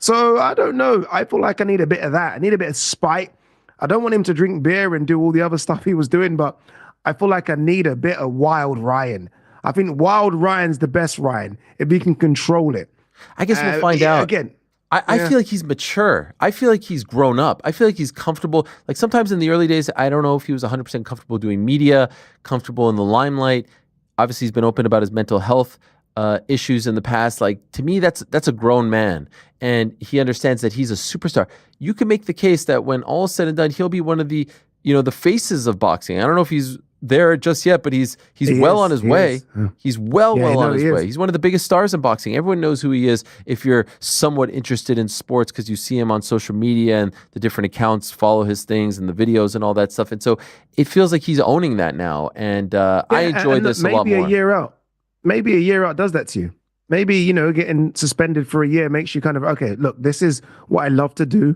So I don't know. I feel like I need a bit of that. I need a bit of spite. I don't want him to drink beer and do all the other stuff he was doing, but I feel like I need a bit of wild Ryan. I think wild Ryan's the best Ryan if he can control it. I guess we'll find out. Again, I feel like he's mature. I feel like he's grown up. I feel like he's comfortable. Like sometimes in the early days, I don't know if he was 100% comfortable doing media, comfortable in the limelight. Obviously, he's been open about his mental health issues in the past. Like, to me, that's a grown man. And he understands that he's a superstar. You can make the case that when all is said and done, he'll be one of the, the faces of boxing. I don't know if he's there just yet, but he's well on his way. He's well on his way. He's one of the biggest stars in boxing. Everyone knows who he is if you're somewhat interested in sports because you see him on social media and the different accounts follow his things and the videos and all that stuff. And so it feels like he's owning that now. And I enjoy this a lot more. Maybe a year out does that to you. Maybe, getting suspended for a year makes you kind of, okay, look, this is what I love to do.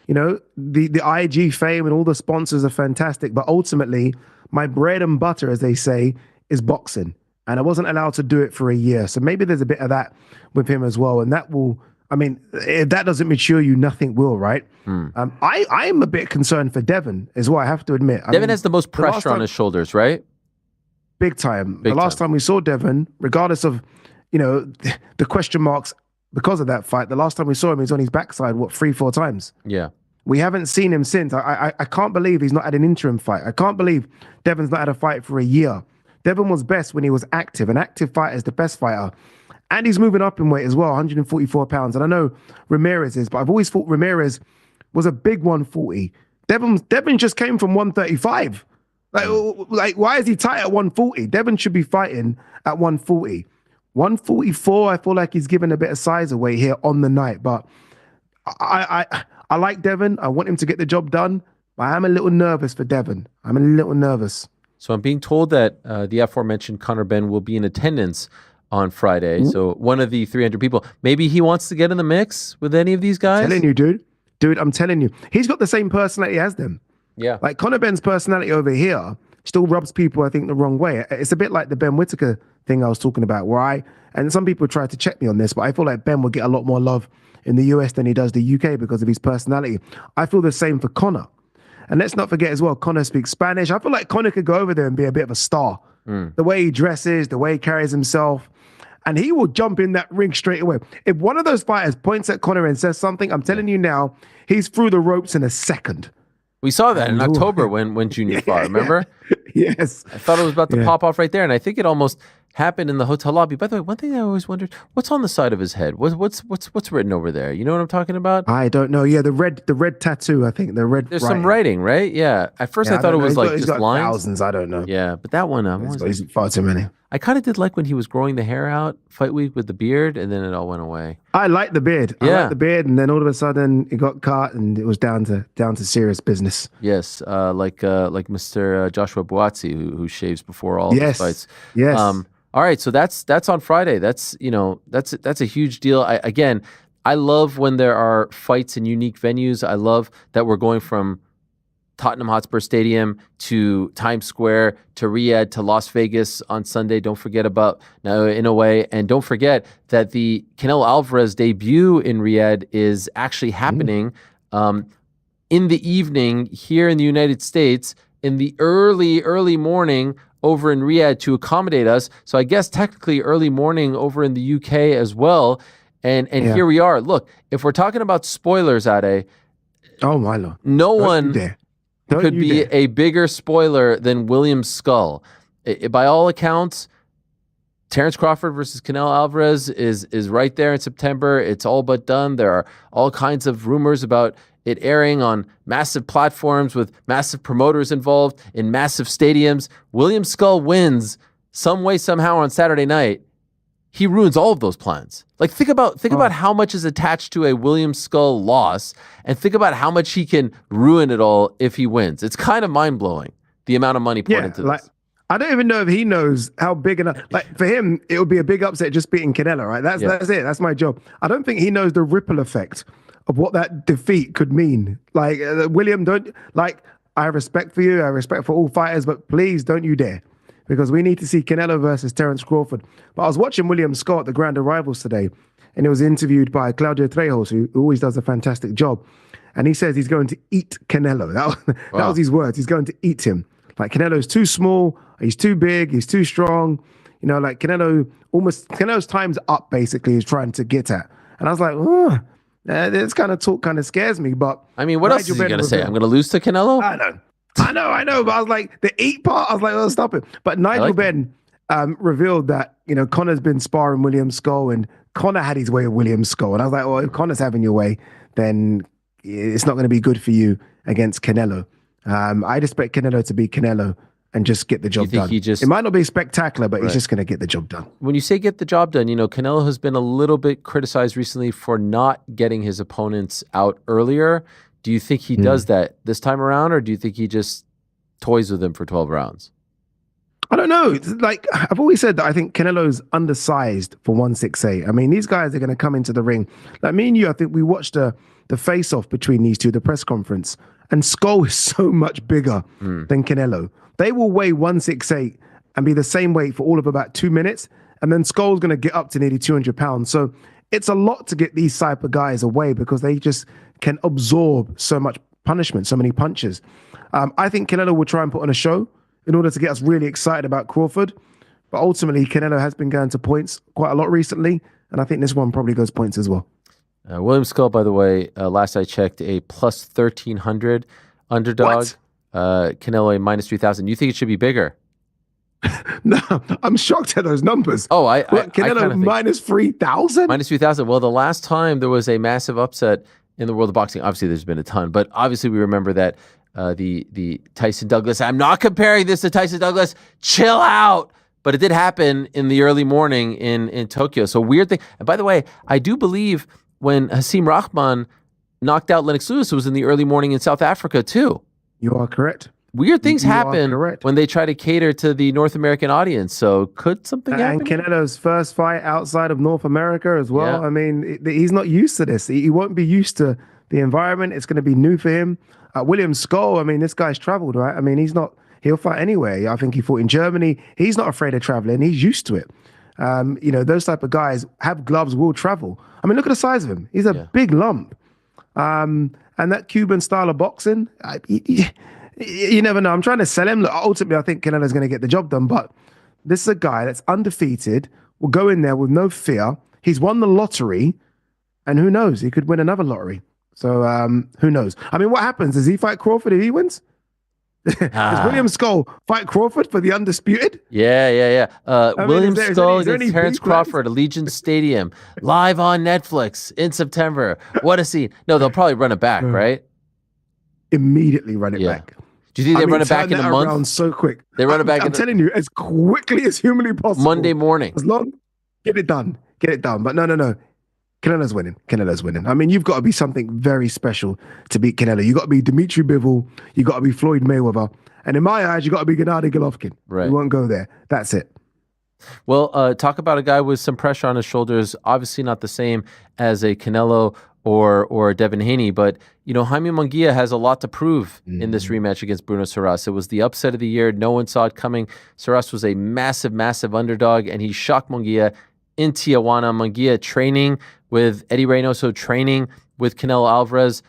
The IG fame and all the sponsors are fantastic, but ultimately my bread and butter, as they say, is boxing. And I wasn't allowed to do it for a year. So maybe there's a bit of that with him as well. And that will, if that doesn't mature you, nothing will, right? I am a bit concerned for Devin, is what I have to admit. Devin has the most pressure on his shoulders, right? Big time. The last time we saw Devin, regardless of, the question marks because of that fight, the last time we saw him, he was on his backside, 3-4 times? Yeah. We haven't seen him since. I can't believe he's not had an interim fight. I can't believe Devin's not had a fight for a year. Devin was best when he was active. An active fighter is the best fighter. And he's moving up in weight as well, 144 pounds. And I know Ramirez is, but I've always thought Ramirez was a big 140. Devin just came from 135. Like, why is he tight at 140? Devin should be fighting at 140. 144, I feel like he's given a bit of size away here on the night. But I like Devin. I want him to get the job done. But I'm a little nervous for Devin. I'm a little nervous. So I'm being told that the aforementioned Conor Benn will be in attendance on Friday. So one of the 300 people. Maybe he wants to get in the mix with any of these guys? I'm telling you, dude. Dude, I'm telling you. He's got the same personality as them. Yeah. Like Conor Benn's personality over here still rubs people, I think, the wrong way. It's a bit like the Ben Whittaker thing I was talking about, and some people try to check me on this, but I feel like Ben will get a lot more love in the US than he does the UK because of his personality. I feel the same for Conor. And let's not forget as well, Conor speaks Spanish. I feel like Conor could go over there and be a bit of a star. The way he dresses, the way he carries himself. And he will jump in that ring straight away. If one of those fighters points at Conor and says something, I'm telling you now, he's through the ropes in a second. We saw that in October when Junior fought, remember? Yes. I thought it was about to pop off right there, and I think it almost happened in the hotel lobby. By the way, one thing I always wondered, what's on the side of his head? What's written over there? You know what I'm talking about? I don't know. Yeah, the red tattoo, I think. There's some writing, right? Yeah. At first I thought it was just lines. Thousands, I don't know. Yeah, but that one, he's far too many. I kind of did like when he was growing the hair out fight week with the beard, and then it all went away. I like the beard. I like the beard, and then all of a sudden it got cut, and it was down to serious business. Yes, like Mr. Joshua Buatsi, who shaves before all of his fights. Yes. All right, so that's on Friday. That's a huge deal. I love when there are fights in unique venues. I love that we're going from Tottenham Hotspur Stadium to Times Square to Riyadh to Las Vegas on Sunday. Don't forget about Inoue, and don't forget that the Canelo Alvarez debut in Riyadh is actually happening in the evening here in the United States in the early morning over in Riyadh to accommodate us. So I guess technically early morning over in the UK as well. And here we are. Look, if we're talking about spoilers, Ade, oh my Lord, no one could be a bigger spoiler than William Skull. By all accounts, Terrence Crawford versus Canelo Alvarez is right there in September. It's all but done. There are all kinds of rumors about it airing on massive platforms with massive promoters involved in massive stadiums. William Skull wins. some way, somehow on Saturday night, he ruins all of those plans. Like think about how much is attached to a William Skull loss, and think about how much he can ruin it all if he wins. It's kind of mind blowing the amount of money poured into this. I don't even know if he knows how big enough. Like for him, it would be a big upset just beating Canelo, right? That's it. That's my job. I don't think he knows the ripple effect of what that defeat could mean. Like William, I have respect for you. I have respect for all fighters, but please don't you dare, because we need to see Canelo versus Terence Crawford. But I was watching William Scott, the Grand Rivals today, and he was interviewed by Claudio Trejos, who always does a fantastic job. And he says he's going to eat Canelo. That was his words. He's going to eat him. Like Canelo's too small, he's too big, he's too strong. You know, like Canelo's time's up, basically, he's trying to get at. And I was like, this kind of talk kind of scares me. But I mean, what else is he going to say? I'm going to lose to Canelo? I know. But I was like, the eat part, I was like, oh, stop it. But Nigel Benn revealed that, you know, Conor's been sparring William Skull, and Conor had his way with William Skull. And I was like, well, if Conor's having your way, then it's not going to be good for you against Canelo. I'd expect Canelo to be Canelo and just get the job done. It might not be spectacular, but he's just going to get the job done. When you say get the job done, you know, Canelo has been a little bit criticized recently for not getting his opponents out earlier. Do you think he does that this time around, or do you think he just toys with them for 12 rounds? I don't know. It's like I've always said that I think Canelo's undersized for 168. I mean, these guys are going to come into the ring. Like me and you, I think we watched the face-off between these two, the press conference, and Skull is so much bigger than Canelo. They will weigh 168 and be the same weight for all of about 2 minutes, and then Skull's going to get up to nearly 200 pounds. So it's a lot to get these type of guys away, because they just can absorb so much punishment, so many punches. I think Canelo will try and put on a show in order to get us really excited about Crawford. But ultimately, Canelo has been going to points quite a lot recently, and I think this one probably goes points as well. William Skull, by the way, last I checked, a plus 1,300 underdog. Canelo a minus 3,000. You think it should be bigger? No, I'm shocked at those numbers. Oh, Canelo minus 3,000? Minus 3,000. Well, the last time there was a massive upset in the world of boxing, obviously there's been a ton, but obviously we remember that the Tyson Douglas. I'm not comparing this to Tyson Douglas. Chill out. But it did happen in the early morning in Tokyo. So weird thing. And by the way, I do believe when Hasim Rahman knocked out Lennox Lewis, it was in the early morning in South Africa too. You are correct. Weird things happen when they try to cater to the North American audience. So could something happen? And Canelo's first fight outside of North America as well. Yeah. I mean, he's not used to this. He won't be used to the environment. It's going to be new for him. William Skull, I mean, this guy's traveled, right? I mean, he'll fight anywhere. I think he fought in Germany. He's not afraid of traveling. He's used to it. You know, those type of guys have gloves, will travel. I mean, look at the size of him. He's a big lump. And that Cuban style of boxing, you never know. I'm trying to sell him. Look, ultimately, I think Canelo's going to get the job done. But this is a guy that's undefeated, will go in there with no fear. He's won the lottery. And who knows? He could win another lottery. So who knows? I mean, what happens? Does he fight Crawford if he wins? Does William Skull fight Crawford for the undisputed? Yeah. William Skull against Terence Crawford, Allegiant Stadium, live on Netflix in September. What a scene. No, they'll probably run it back, right? Immediately run it back. Do you think they run it back in a month? So quick. They run it back. I'm telling you, as quickly as humanly possible. Monday morning. As long, get it done. But no. Canelo's winning. I mean, you've got to be something very special to beat Canelo. You've got to be Dimitri Bivol. You've got to be Floyd Mayweather. And in my eyes, you've got to be Gennady Golovkin. Right. You won't go there. That's it. Well, talk about a guy with some pressure on his shoulders. Obviously not the same as a Canelo or Devin Haney, but you know, Jaime Munguia has a lot to prove in this rematch against Bruno Saras. It was the upset of the year. No one saw it coming. Saras was a massive underdog, and he shocked Munguia in Tijuana. Munguia training with Eddie Reynoso, training with Canelo Alvarez,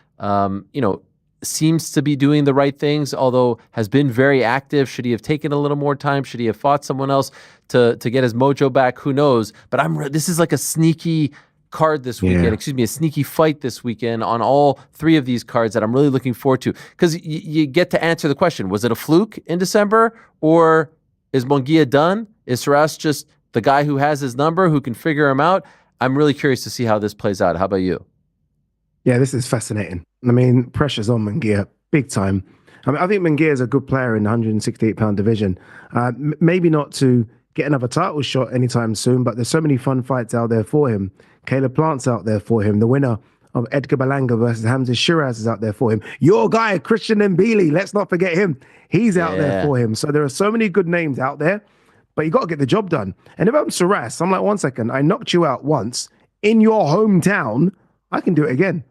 you know, seems to be doing the right things, although has been very active. Should he have taken a little more time? Should he have fought someone else to get his mojo back? Who knows? But this is like a sneaky card this weekend, a sneaky fight this weekend on all three of these cards that I'm really looking forward to, because you get to answer the question, was it a fluke in December, or is Munguia done? Is Saras just the guy who has his number, who can figure him out? I'm really curious to see how this plays out. How about you? Yeah, this is fascinating. I mean, pressure's on Munguia big time. I mean, I think Munguia is a good player in the 168-pound division. Maybe not to get another title shot anytime soon, but there's so many fun fights out there for him. Caleb Plant's out there for him. The winner of Edgar Berlanga versus Hamza Shiraz is out there for him. Your guy, Christian Mbili, let's not forget him. He's out there for him. So there are so many good names out there, but you got to get the job done. And if I'm Shiraz, I'm like, 1 second, I knocked you out once in your hometown. I can do it again.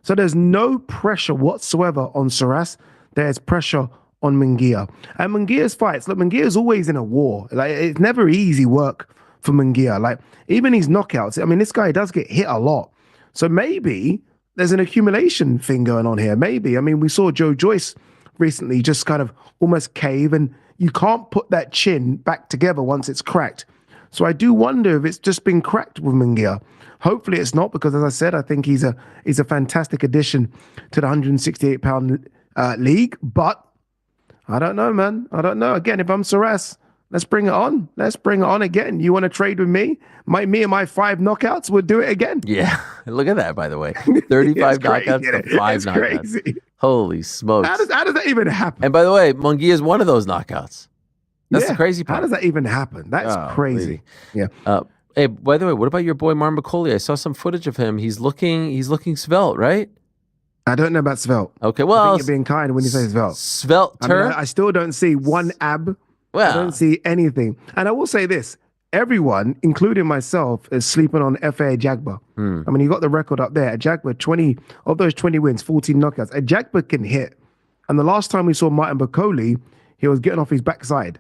So there's no pressure whatsoever on Shiraz. There's pressure on Munguia. And Munguia's fights, look, Munguia's always in a war. Like, it's never easy work for Munguia. Like, even his knockouts, I mean, this guy does get hit a lot. So maybe there's an accumulation thing going on here. Maybe. I mean, we saw Joe Joyce recently just kind of almost cave, and you can't put that chin back together once it's cracked. So I do wonder if it's just been cracked with Munguia. Hopefully it's not, because as I said, I think he's a fantastic addition to the 168-pound league. But I don't know, man. I don't know. Again, if I'm Shiraz, let's bring it on. Let's bring it on again. You want to trade with me? Me and my 5 knockouts would do it again. Yeah. Look at that, by the way. 35 knockouts to 5 knockouts. Crazy. Holy smokes. How does that even happen? And by the way, Munguia is one of those knockouts. That's the crazy part. How does that even happen? That's crazy. Really. Yeah. Hey, by the way, what about your boy Martin McCauley? I saw some footage of him. He's looking svelte, right? I don't know about svelte. Okay, well, I think you're being kind when you say svelte. Svelte. I still don't see one ab. Well, I don't see anything. And I will say this: everyone, including myself, is sleeping on F.A. Jagba. I mean, you got the record up there. Jagba, 20 of those 20 wins, 14 knockouts. Jagba can hit. And the last time we saw Martin McCauley, he was getting off his backside.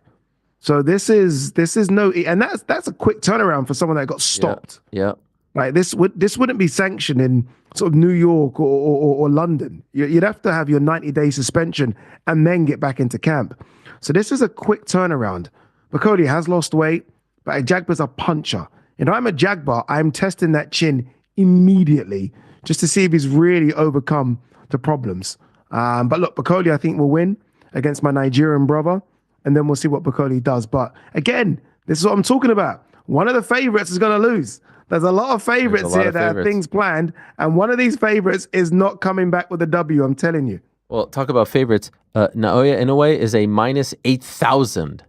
So this is no, and that's a quick turnaround for someone that got stopped. Yeah. Like this wouldn't be sanctioned in sort of New York or London. You'd have to have your 90-day suspension and then get back into camp. So this is a quick turnaround. McCauley has lost weight, but Jagba's a puncher. And I'm a Jagba, I'm testing that chin immediately just to see if he's really overcome the problems. But look, McCauley, I think, will win against my Nigerian brother. And then we'll see what Bacoli does. But again, this is what I'm talking about. One of the favorites is going to lose. There's a lot of favorites here that have things planned. And one of these favorites is not coming back with a W, I'm telling you. Well, talk about favorites. Naoya Inoue is a minus 8,000.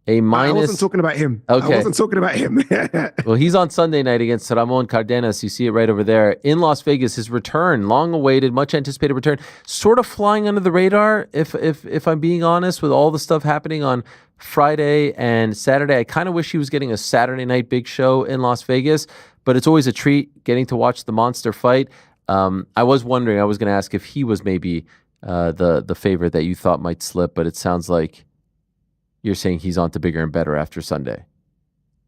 I wasn't talking about him. Okay. I wasn't talking about him. Well, he's on Sunday night against Ramon Cardenas. You see it right over there in Las Vegas. His return, long-awaited, much-anticipated return, sort of flying under the radar. If I'm being honest, with all the stuff happening on Friday and Saturday, I kind of wish he was getting a Saturday night big show in Las Vegas. But it's always a treat getting to watch the monster fight. I was wondering. I was going to ask if he was maybe the favorite that you thought might slip, but it sounds like you're saying he's on to bigger and better after Sunday.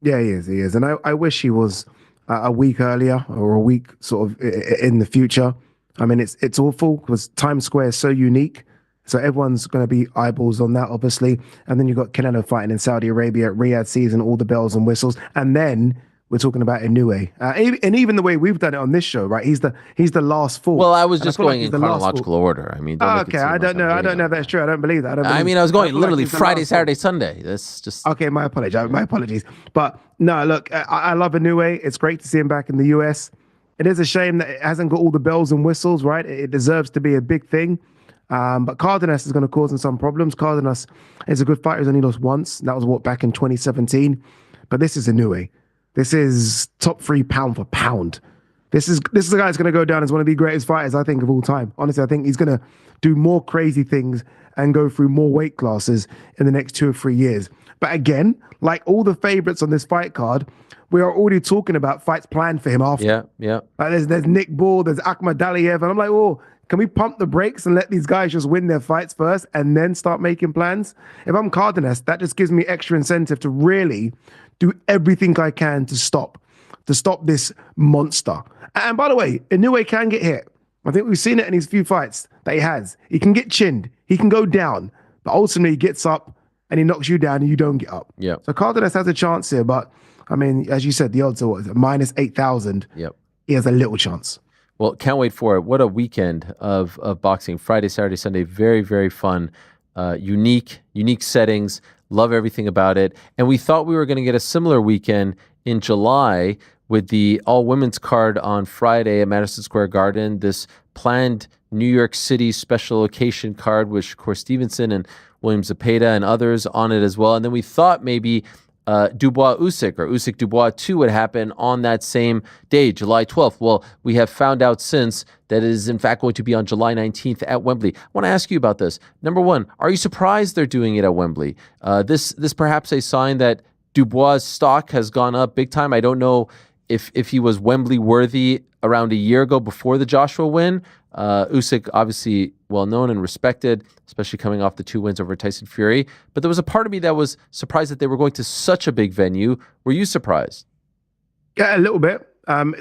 Yeah, he is. And I wish he was a week earlier or a week sort of in the future. I mean, it's awful because Times Square is so unique. So everyone's going to be eyeballs on that, obviously. And then you've got Canelo fighting in Saudi Arabia at Riyadh season, all the bells and whistles. And then we're talking about Inoue. And even the way we've done it on this show, right? He's the last fall. Well, I was just going in chronological order. I mean, okay, I don't know if that's true. I don't believe that. I was going literally Friday, Saturday, Sunday. That's just... Okay, my apologies. But no, look, I love Inoue. It's great to see him back in the US. It is a shame that it hasn't got all the bells and whistles, right? It deserves to be a big thing. But Cardenas is going to cause him some problems. Cardenas is a good fighter. He's only lost once. That was back in 2017. But this is Inoue. This is top 3 pound for pound. This is a guy that's going to go down as one of the greatest fighters, I think, of all time. Honestly, I think he's going to do more crazy things and go through more weight classes in the next 2 or 3 years. But again, like all the favorites on this fight card, we are already talking about fights planned for him after. Yeah. Like there's Nick Ball, there's Akhmad Daliev, and I'm like, can we pump the brakes and let these guys just win their fights first and then start making plans? If I'm Cardenas, that just gives me extra incentive to really do everything I can to stop this monster. And by the way, Inoue can get hit. I think we've seen it in his few fights that he has. He can get chinned. He can go down. But ultimately, he gets up and he knocks you down and you don't get up. Yeah. So Cardenas has a chance here. But, I mean, as you said, the odds are minus 8,000. Yep. He has a little chance. Well, can't wait for it. What a weekend of boxing. Friday, Saturday, Sunday. Very, very fun. Unique settings. Love everything about it. And we thought we were going to get a similar weekend in July with the all-women's card on Friday at Madison Square Garden, this planned New York City special occasion card, which, of course, Stevenson and William Zepeda and others on it as well. And then we thought maybe Dubois-Usyk or Usyk-Dubois 2 would happen on that same day, July 12th. Well, we have found out since that it is in fact going to be on July 19th at Wembley. I want to ask you about this. Number one, are you surprised they're doing it at Wembley? This perhaps a sign that Dubois' stock has gone up big time. I don't know if he was Wembley worthy around a year ago before the Joshua win. Usyk, obviously well known and respected, especially coming off the 2 wins over Tyson Fury. But there was a part of me that was surprised that they were going to such a big venue. Were you surprised? Yeah, a little bit.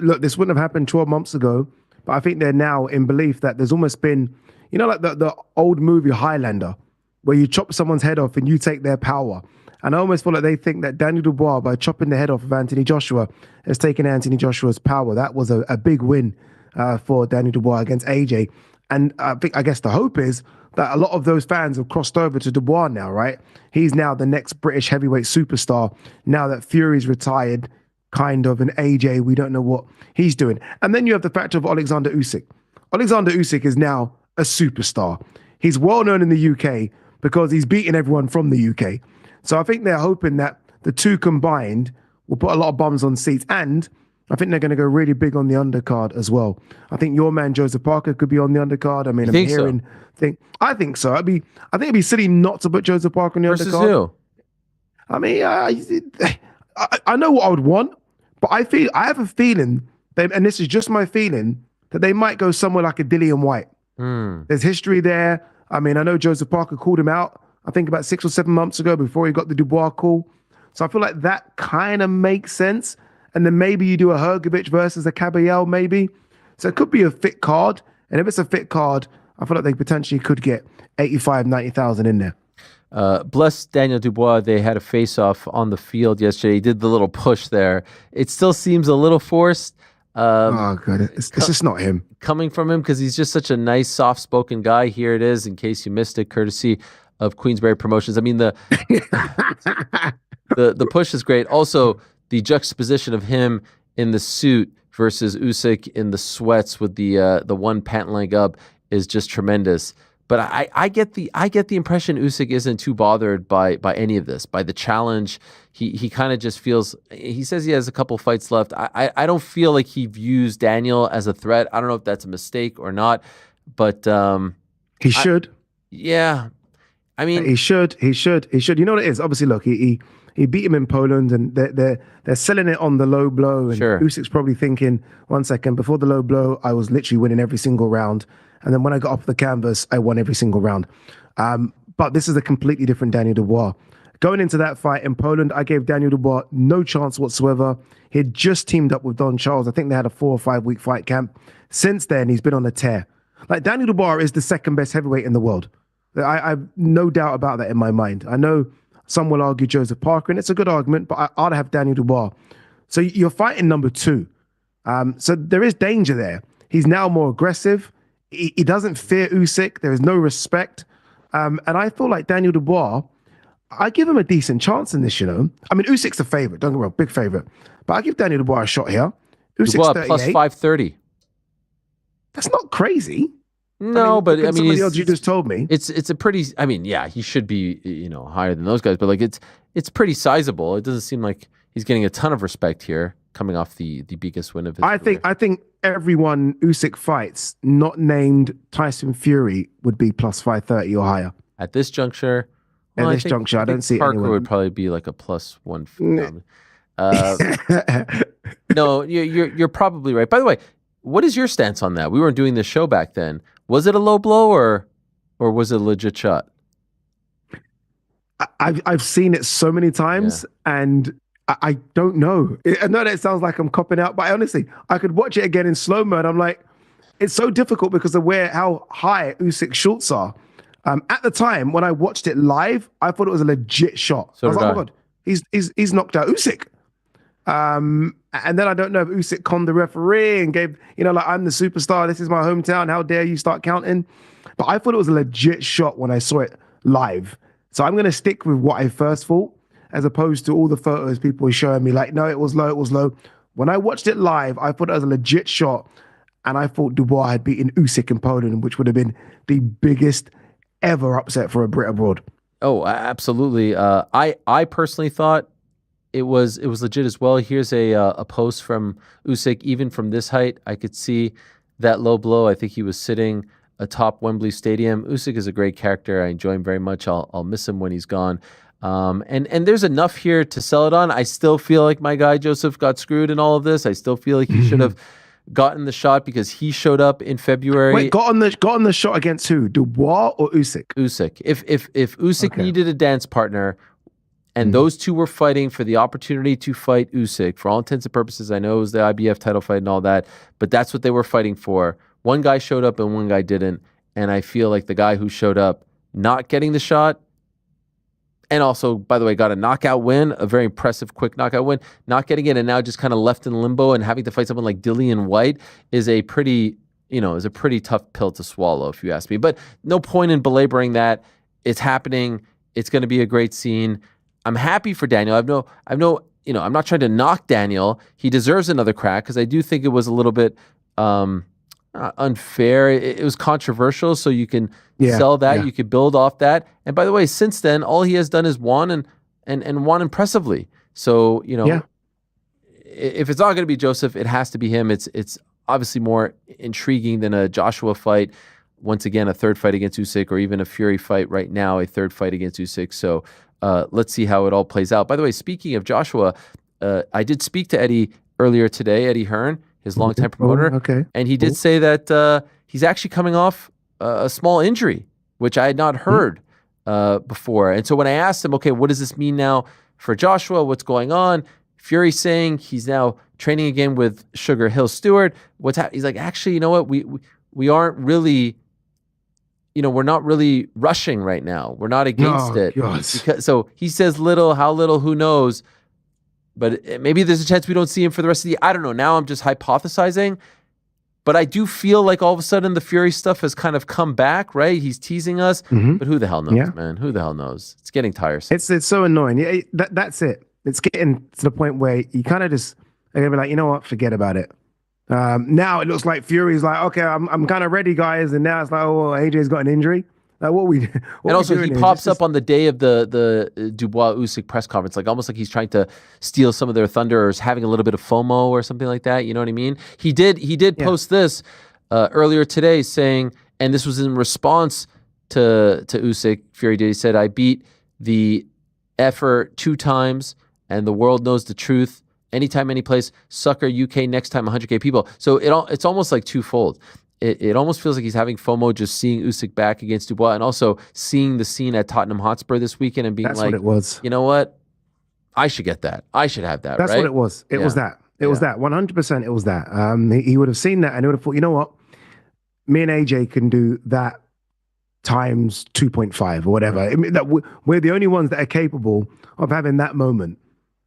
Look, this wouldn't have happened 12 months ago, but I think they're now in belief that there's almost been, like the old movie Highlander, where you chop someone's head off and you take their power. And I almost feel like they think that Daniel Dubois, by chopping the head off of Anthony Joshua, has taken Anthony Joshua's power. That was a big win for Daniel Dubois against AJ. And I guess the hope is that a lot of those fans have crossed over to Dubois now, right? He's now the next British heavyweight superstar. Now that Fury's retired, kind of, and AJ, we don't know what he's doing. And then you have the factor of Alexander Usyk. Alexander Usyk is now a superstar. He's well known in the UK because he's beaten everyone from the UK. So I think they're hoping that the two combined will put a lot of bums on seats. And I think they're going to go really big on the undercard as well. I think your man Joseph Parker could be on the undercard. I mean, I'm hearing I think so. I think it'd be silly not to put Joseph Parker on the Versus undercard. Who? I mean, I know what I would want, but I have a feeling, and this is just my feeling, that they might go somewhere like a Dillian White. There's history there. I mean, I know Joseph Parker called him out, I think about 6 or 7 months ago before he got the Dubois call. So I feel like that kind of makes sense. And then maybe you do a Hrgovic versus a Caballel, maybe. So it could be a fit card. And if it's a fit card, I feel like they potentially could get 85, 90,000 in there. Bless Daniel Dubois. They had a face-off on the field yesterday. He did the little push there. It still seems a little forced. Oh, God. It's just not him. Coming from him because he's just such a nice, soft-spoken guy. Here it is, in case you missed it, courtesy of Queensberry Promotions. I mean, the push is great. Also, the juxtaposition of him in the suit versus Usyk in the sweats with the one pant leg up is just tremendous. But I get the impression Usyk isn't too bothered by any of this, by the challenge. He kind of just feels. He says he has a couple fights left. I don't feel like he views Daniel as a threat. I don't know if that's a mistake or not, but he should. Yeah. I mean, he should. You know what it is? Obviously, look, he beat him in Poland, and they're selling it on the low blow. And sure. Usyk's probably thinking, 1 second, before the low blow, I was literally winning every single round. And then when I got off the canvas, I won every single round. But this is a completely different Daniel Dubois. Going into that fight in Poland, I gave Daniel Dubois no chance whatsoever. He had just teamed up with Don Charles. I think they had a 4 or 5 week fight camp. Since then, he's been on a tear. Like, Daniel Dubois is the second best heavyweight in the world. I've no doubt about that in my mind. I know some will argue Joseph Parker, and it's a good argument, but I'd have Daniel Dubois. So you're fighting number 2. So there is danger there. He's now more aggressive. He doesn't fear Usyk. There is no respect. And I feel like Daniel Dubois, I give him a decent chance in this, I mean, Usyk's a favorite. Don't get me wrong, big favorite. But I give Daniel Dubois a shot here. Usyk's Dubois 38. plus 530. That's not crazy. No, but I mean, the odds you just told me. It's a pretty. I mean, yeah, he should be higher than those guys, but like it's pretty sizable. It doesn't seem like he's getting a ton of respect here, coming off the biggest win of his career. I think everyone Usyk fights, not named Tyson Fury, would be plus 530 or higher at this juncture. Well, I don't see Parker anyone. would probably be like a plus 150. No, you're probably right. By the way, what is your stance on that? We weren't doing this show back then. Was it a low blow or was it a legit shot? I've seen it so many times, and I don't know. I know that it sounds like I'm copping out, but honestly, I could watch it again in slow-mo, and I'm like, it's so difficult because of how high Usyk's shorts are. At the time, when I watched it live, I thought it was a legit shot. So I was like, oh my God, he's knocked out Usyk. And then I don't know if Usyk conned the referee and gave, like, I'm the superstar, this is my hometown, how dare you start counting? But I thought it was a legit shot when I saw it live. So I'm going to stick with what I first thought, as opposed to all the photos people were showing me, like, no, it was low. When I watched it live, I thought it was a legit shot, and I thought Dubois had beaten Usyk in Poland, which would have been the biggest ever upset for a Brit abroad. Oh, absolutely. I personally thought it was legit as well. Here's a post from Usyk. Even from this height, I could see that low blow. I think he was sitting atop Wembley Stadium. Usyk is a great character. I enjoy him very much. I'll miss him when he's gone. And there's enough here to sell it on. I still feel like my guy Joseph got screwed in all of this. I still feel like he should have gotten the shot because he showed up in February. Wait, got on the shot against who? Dubois or Usyk? Usyk. If Usyk needed a dance partner, and those two were fighting for the opportunity to fight Usyk, for all intents and purposes, I know it was the IBF title fight and all that, but that's what they were fighting for. One guy showed up and one guy didn't, and I feel like the guy who showed up not getting the shot, and also, by the way, got a knockout win, a very impressive quick knockout win, not getting it, and now just kind of left in limbo and having to fight someone like Dillian White is a pretty tough pill to swallow, if you ask me. But no point in belaboring that. It's happening. It's going to be a great scene. I'm happy for Daniel. I'm not trying to knock Daniel. He deserves another crack because I do think it was a little bit unfair. It was controversial, so you can sell that. Yeah. You could build off that. And by the way, since then, all he has done is won and won impressively. So, if it's not going to be Joseph, it has to be him. It's obviously more intriguing than a Joshua fight. Once again, a third fight against Usyk, or even a Fury fight right now, a third fight against Usyk. So let's see how it all plays out. By the way, speaking of Joshua, I did speak to Eddie earlier today, Eddie Hearn, his longtime promoter. And he did say that he's actually coming off a small injury, which I had not heard before. And so when I asked him, okay, what does this mean now for Joshua? What's going on? Fury saying he's now training again with Sugar Hill Stewart. He's like, actually, you know what? We aren't really... we're not really rushing right now. We're not against it. So he says how little, who knows? But maybe there's a chance we don't see him for the rest of the year. I don't know. Now I'm just hypothesizing. But I do feel like all of a sudden the Fury stuff has kind of come back, right? He's teasing us. But who the hell knows, man? Who the hell knows? It's getting tiresome. It's so annoying. Yeah, that's it. It's getting to the point where you kind of just are going to be like, you know what? Forget about it. Now it looks like Fury's like, okay, I'm kind of ready, guys. And now it's like, oh, AJ's got an injury. Like, and also he pops up on the day of the Dubois Usyk press conference, like almost like he's trying to steal some of their thunder, or is having a little bit of FOMO or something like that. You know what I mean? He did post this earlier today saying, and this was in response to Usyk. Fury did. He said, I beat the effort 2 times and the world knows the truth. Anytime, any place, sucker UK, next time 100K people. So it's almost like twofold. It almost feels like he's having FOMO just seeing Usyk back against Dubois, and also seeing the scene at Tottenham Hotspur this weekend and being That's what it was. You know what? I should get that. I should have that. That's right? what it was. It was that. It was that. 100% it was that. He would have seen that and he would have thought, you know what? Me and AJ can do that times 2.5 or whatever. I mean, that we're the only ones that are capable of having that moment.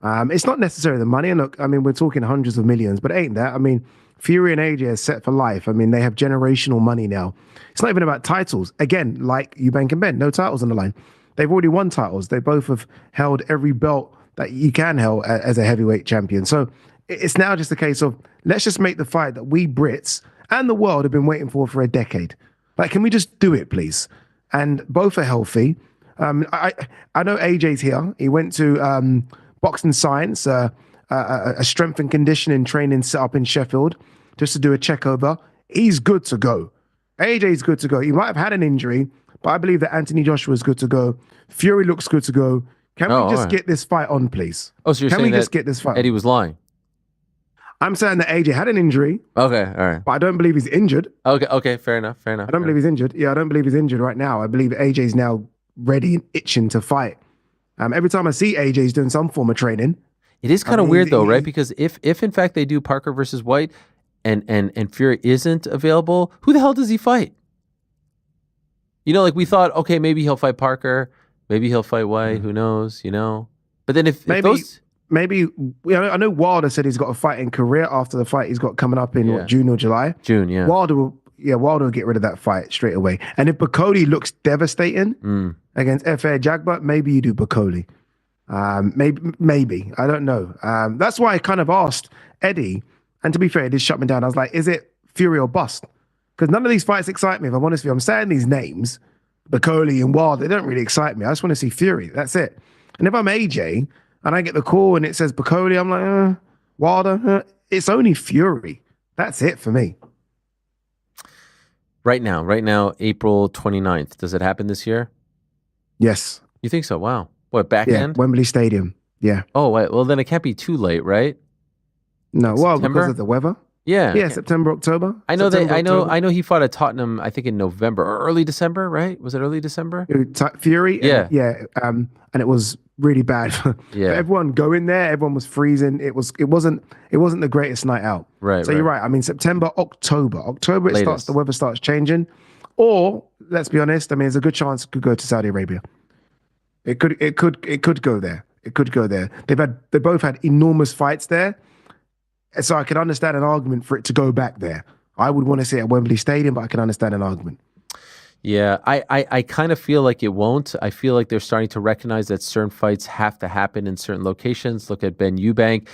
It's not necessarily the money. And look, I mean, we're talking hundreds of millions, but it ain't that. I mean, Fury and AJ are set for life. I mean, they have generational money now. It's not even about titles. Again, like Eubank and Ben, no titles on the line. They've already won titles. They both have held every belt that you can hold as a heavyweight champion. So it's now just a case of, let's just make the fight that we Brits and the world have been waiting for a decade. Like, can we just do it, please? And both are healthy. I know AJ's here. He went to Boxing Science, a strength and conditioning training set up in Sheffield, just to do a check over. He's good to go. AJ's good to go. He might have had an injury, but I believe that Anthony Joshua is good to go. Fury looks good to go. Can we just get this fight on, please? Oh, so you're saying just get this fight Eddie was lying? I'm saying that AJ had an injury. Okay, all right. But I don't believe he's injured. Okay, fair enough. I don't believe he's injured. Yeah, I don't believe he's injured right now. I believe AJ's now ready and itching to fight. Every time I see AJ's doing some form of training. It is kind of weird though, right? Because if in fact they do Parker versus White and Fury isn't available, who the hell does he fight? You know, like we thought, okay, maybe he'll fight Parker, maybe he'll fight White, who knows, you know? But then if those... Maybe, I know Wilder said he's got a fight in Korea after the fight he's got coming up in June or July. June, yeah. Wilder will get rid of that fight straight away. And if Bakoli looks devastating against F.A. Jagba, maybe you do Bakoli. Maybe. I don't know. That's why I kind of asked Eddie, and to be fair, he did shut me down. I was like, is it Fury or bust? Because none of these fights excite me, if I'm honest with you. I'm saying these names, Bakoli and Wilder, they don't really excite me. I just want to see Fury. That's it. And if I'm AJ, and I get the call and it says Bacoli. I'm like, Wilder. It's only Fury. That's it for me. Right now, April 29th. Does it happen this year? Yes. You think so? Wow. What, back end? Wembley Stadium. Yeah. Oh, wait, well, then it can't be too late, right? No, well, September? because of the weather. Yeah. Yeah, September, October. I know September, I know he fought at Tottenham, I think in November or early December, right? Was it early December? Fury? Yeah. And it was really bad for everyone going there. Everyone was freezing. It wasn't the greatest night out. Right. So you're right. I mean, September, October the weather starts changing. Or let's be honest, I mean, there's a good chance it could go to Saudi Arabia. It could go there. It could go there. They both had enormous fights there. So I can understand an argument for it to go back there. I would want to see it at Wembley Stadium, but I can understand an argument. Yeah, I kind of feel like it won't. I feel like they're starting to recognize that certain fights have to happen in certain locations. Look at Ben Eubank.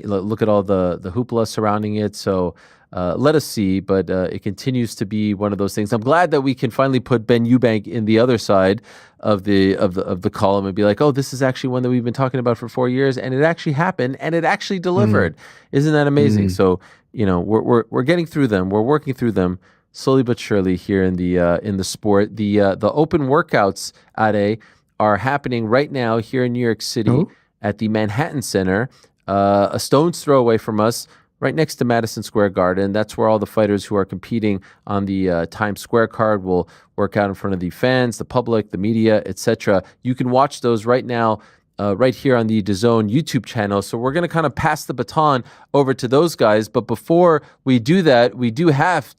Look at all the hoopla surrounding it. So let us see, but it continues to be one of those things. I'm glad that we can finally put Ben Eubank in the other side of the column and be like, oh, this is actually one that we've been talking about for 4 years, and it actually happened, and it actually delivered. Isn't that amazing? So we're getting through them. We're working through them slowly but surely here in the sport. The open workouts, Ade, are happening right now here in New York City at the Manhattan Center, a stone's throw away from us. Right next to Madison Square Garden. That's where all the fighters who are competing on the Times Square card will work out in front of the fans, the public, the media, etc. You can watch those right now, right here on the DAZN YouTube channel. So we're going to kind of pass the baton over to those guys. But before we do that, we do have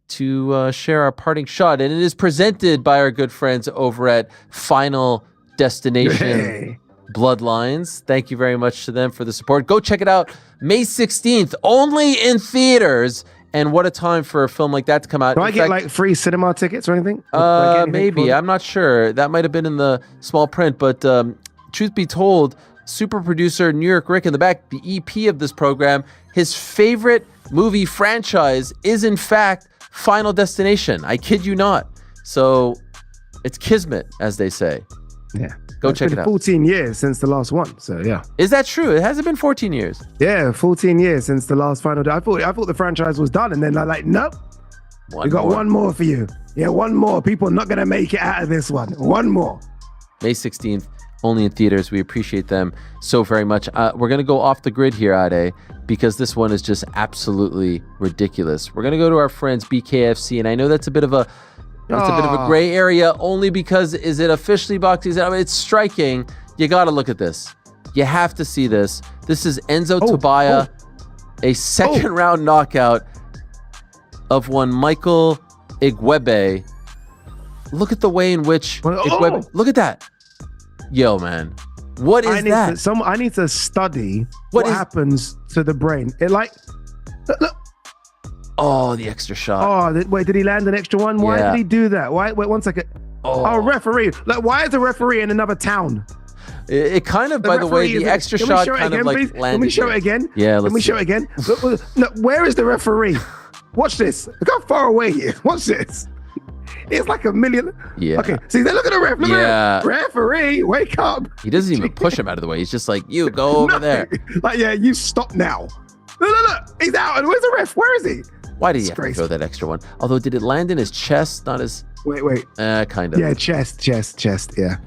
to share our parting shot. And it is presented by our good friends over at Final Destination Bloodlines. Thank you very much to them for the support. Go check it out. May 16th, only in theaters. And what a time for a film like that to come out. Do I get like free cinema tickets or anything? Maybe. I'm not sure. That might have been in the small print. But truth be told, super producer New York Rick in the back, the EP of this program, his favorite movie franchise is in fact Final Destination. I kid you not. So it's kismet, as they say. Yeah. Go check it out. 14 years since the last one, so yeah. Is that true? It hasn't been 14 years. Yeah, 14 years since the last Final. I thought the franchise was done, and then they're like, nope, we got one more for you. Yeah, one more. People are not gonna make it out of this one. One more. May 16th, only in theaters. We appreciate them so very much. We're gonna go off the grid here, Ade, because this one is just absolutely ridiculous. We're gonna go to our friends BKFC, and I know that's a bit of a gray area, only because is it officially boxing? It's striking. You got to look at this. You have to see this. This is Enzo Tobaya, a second round knockout of one Michael Igwebe. Look at the way in which Igwebe. Look at that. Yo, man. What is that? I need to study what happens to the brain. It like look. Oh, the extra shot. Oh, wait, did he land an extra one? Why did he do that? Why? Wait, 1 second. Oh, referee. Like, why is the referee in another town? It kind of, by the way, the extra shot kind of like landed. Can we show it again? Yeah, Can we show it again? Look, where is the referee? Watch this. Look how far away he is. Watch this. It's like a million. Yeah. Okay, see, look at the ref. Look at the referee, wake up. He doesn't even push him out of the way. He's just like, you go over there. Like, yeah, you stop now. Look. He's out. And where's the ref? Where is he? Why did he have to throw that extra one? Although, did it land in his chest, not his... Wait. Kind of. Yeah, chest, yeah.